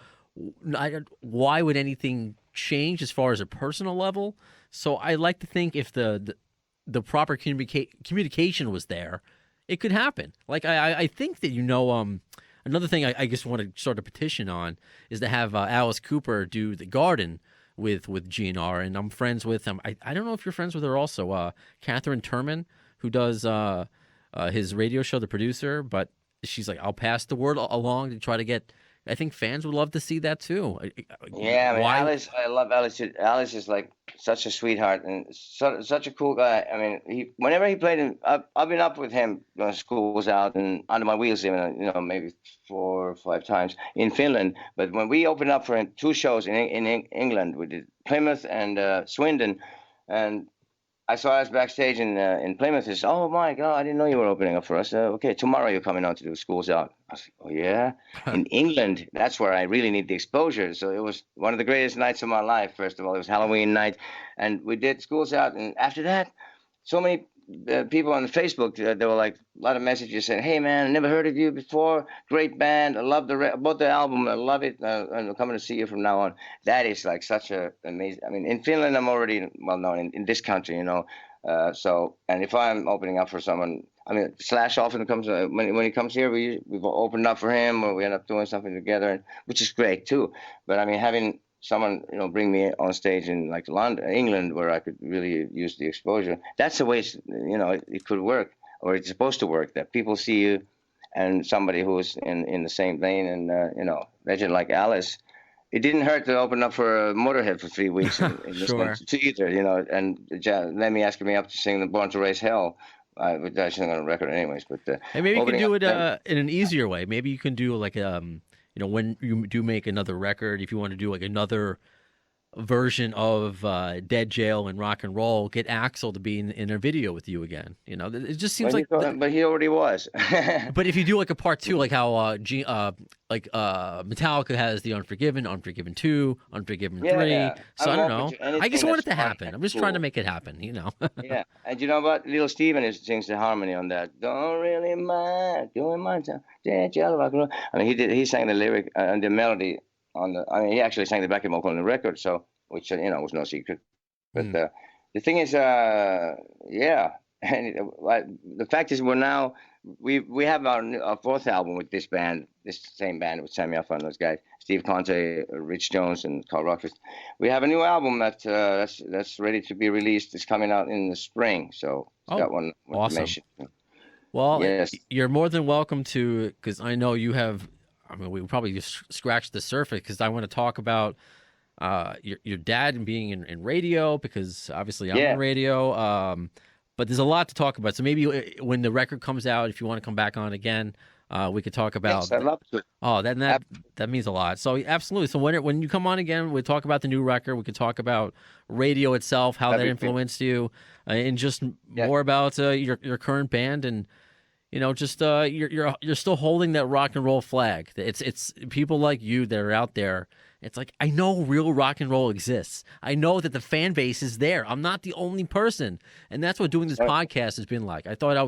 [SPEAKER 1] why would anything change as far as a personal level? So I like to think if the proper communication was there, it could happen. Like I think that another thing I just want to start a petition on is to have Alice Cooper do The Garden with GNR, and I'm friends with him. I don't know if you're friends with her also, Catherine Turman, who does his radio show, The Producer, but she's like, I'll pass the word along to try to get. I think fans would love to see that too.
[SPEAKER 2] Yeah, I mean, Alice, I love Alice. Alice is like such a sweetheart and such a cool guy. I mean, whenever he played, I've been up with him when school was out and under my wheels, even maybe 4 or 5 times in Finland. But when we opened up for him 2 shows in England, we did Plymouth and Swindon, and I saw us backstage in Plymouth. He said, "Oh my God, I didn't know you were opening up for us. Okay, tomorrow you're coming out to do Schools Out." I was like, "Oh yeah." In England, that's where I really need the exposure. So it was one of the greatest nights of my life. First of all, it was Halloween night, and we did Schools Out. And after that, so many people on Facebook, there were like a lot of messages saying, "Hey man, I never heard of you before. Great band. I love bought the album. I love it. And I'm coming to see you from now on." That is like such a amazing. I mean, in Finland, I'm already well known. In this country, So, and if I'm opening up for someone, I mean, Slash often comes when he comes here. We've opened up for him, or we end up doing something together, which is great too. But I mean, having someone bring me on stage in like London, England, where I could really use the exposure. That's the way it could work, or it's supposed to work. That people see you, and somebody who's in the same vein, and legend like Alice. It didn't hurt to open up for Motorhead for 3 weeks
[SPEAKER 1] Sure.
[SPEAKER 2] to either, and Lemmy asked me up to sing the Born to Raise Hell. Which I sing on a record anyways, but
[SPEAKER 1] hey, maybe you can do it in an easier way. Maybe you can do like when you do make another record, if you want to do like another version of Dead Jail and Rock and Roll, get Axl to be in a video with you again. You know, it just seems like.
[SPEAKER 2] But he already was.
[SPEAKER 1] But if you do like a part 2, like how Metallica has the Unforgiven, Unforgiven 2, Unforgiven 3.
[SPEAKER 2] Yeah.
[SPEAKER 1] So I don't know. I just want it to
[SPEAKER 2] fun
[SPEAKER 1] happen.
[SPEAKER 2] and
[SPEAKER 1] I'm just
[SPEAKER 2] cool.
[SPEAKER 1] trying to make it happen. You know.
[SPEAKER 2] Yeah, and you know what? Little Steven sings the harmony on that. Don't really mind doing my time. Dead Jail, Rock and Roll. I mean, he sang the lyric and the melody on the. I mean, he actually sang the backing vocal on the record, so which was no secret. But the thing is, yeah, and the fact is, we have our fourth album with this band, this same band with Sammy Alpha and those guys, Steve Conte, Rich Jones, and Carl Rockford. We have a new album that's ready to be released. It's coming out in the spring, so it's got one information.
[SPEAKER 1] Awesome. Well,
[SPEAKER 2] yes.
[SPEAKER 1] You're more than welcome to, because I know you have. I mean, we probably just scratched the surface, because I want to talk about your dad and being in radio, because obviously I'm in radio. But there's a lot to talk about. So maybe when the record comes out, if you want to come back on again, we could talk about.
[SPEAKER 2] Yes, I'd love to.
[SPEAKER 1] Oh, that means a lot. So absolutely. So when you come on again, we talk about the new record. We could talk about radio itself, how that influenced you, and just more about your current band, and just you're still holding that rock and roll flag. It's people like you that are out there. It's like, I know real rock and roll exists. I know that the fan base is there. I'm not the only person, and that's what doing this podcast has been like. I thought I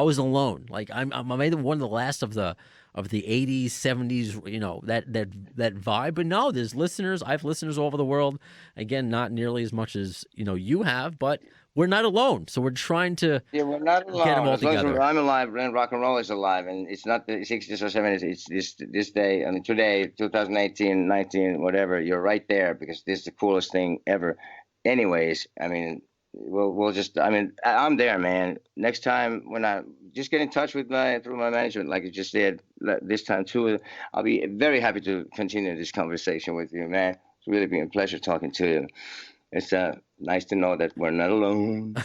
[SPEAKER 1] was alone. Like I'm maybe one of the last of the 80s, 70s, that vibe. But no, there's listeners. I have listeners all over the world. Again, not nearly as much as you have, but we're not alone. So we're trying to
[SPEAKER 2] we're not alone.
[SPEAKER 1] Get them all
[SPEAKER 2] as long
[SPEAKER 1] together.
[SPEAKER 2] As I'm alive, and rock and roll is alive, and it's not the 60s or 70s. It's this day. I mean, today, 2018, 19, whatever. You're right there, because this is the coolest thing ever. Anyways, I mean, we'll just. I mean, I'm there, man. Next time when I just get in touch with through my management, like you just did this time too, I'll be very happy to continue this conversation with you, man. It's really been a pleasure talking to you. It's nice to know that we're not alone.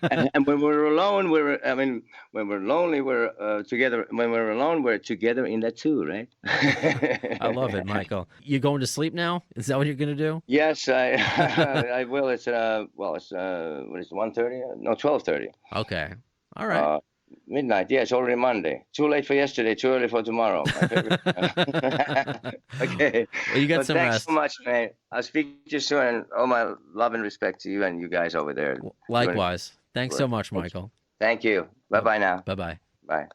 [SPEAKER 2] and when we're alone, when we're lonely, we're together. When we're alone, we're together in that too, right?
[SPEAKER 1] I love it, Michael. You going to sleep now? Is that what you're going to do?
[SPEAKER 2] Yes, I will. It's what is it, 1:30? No, 12:30.
[SPEAKER 1] Okay. All right.
[SPEAKER 2] Midnight. Yeah, it's already Monday. Too late for yesterday, too early for tomorrow. My favorite. Okay.
[SPEAKER 1] Well, you got some
[SPEAKER 2] thanks
[SPEAKER 1] rest.
[SPEAKER 2] so much, man. I'll speak to you soon, and all my love and respect to you and you guys over there.
[SPEAKER 1] Likewise. Thanks so much, Michael.
[SPEAKER 2] Thank you. Bye-bye now.
[SPEAKER 1] Bye-bye.
[SPEAKER 2] Bye.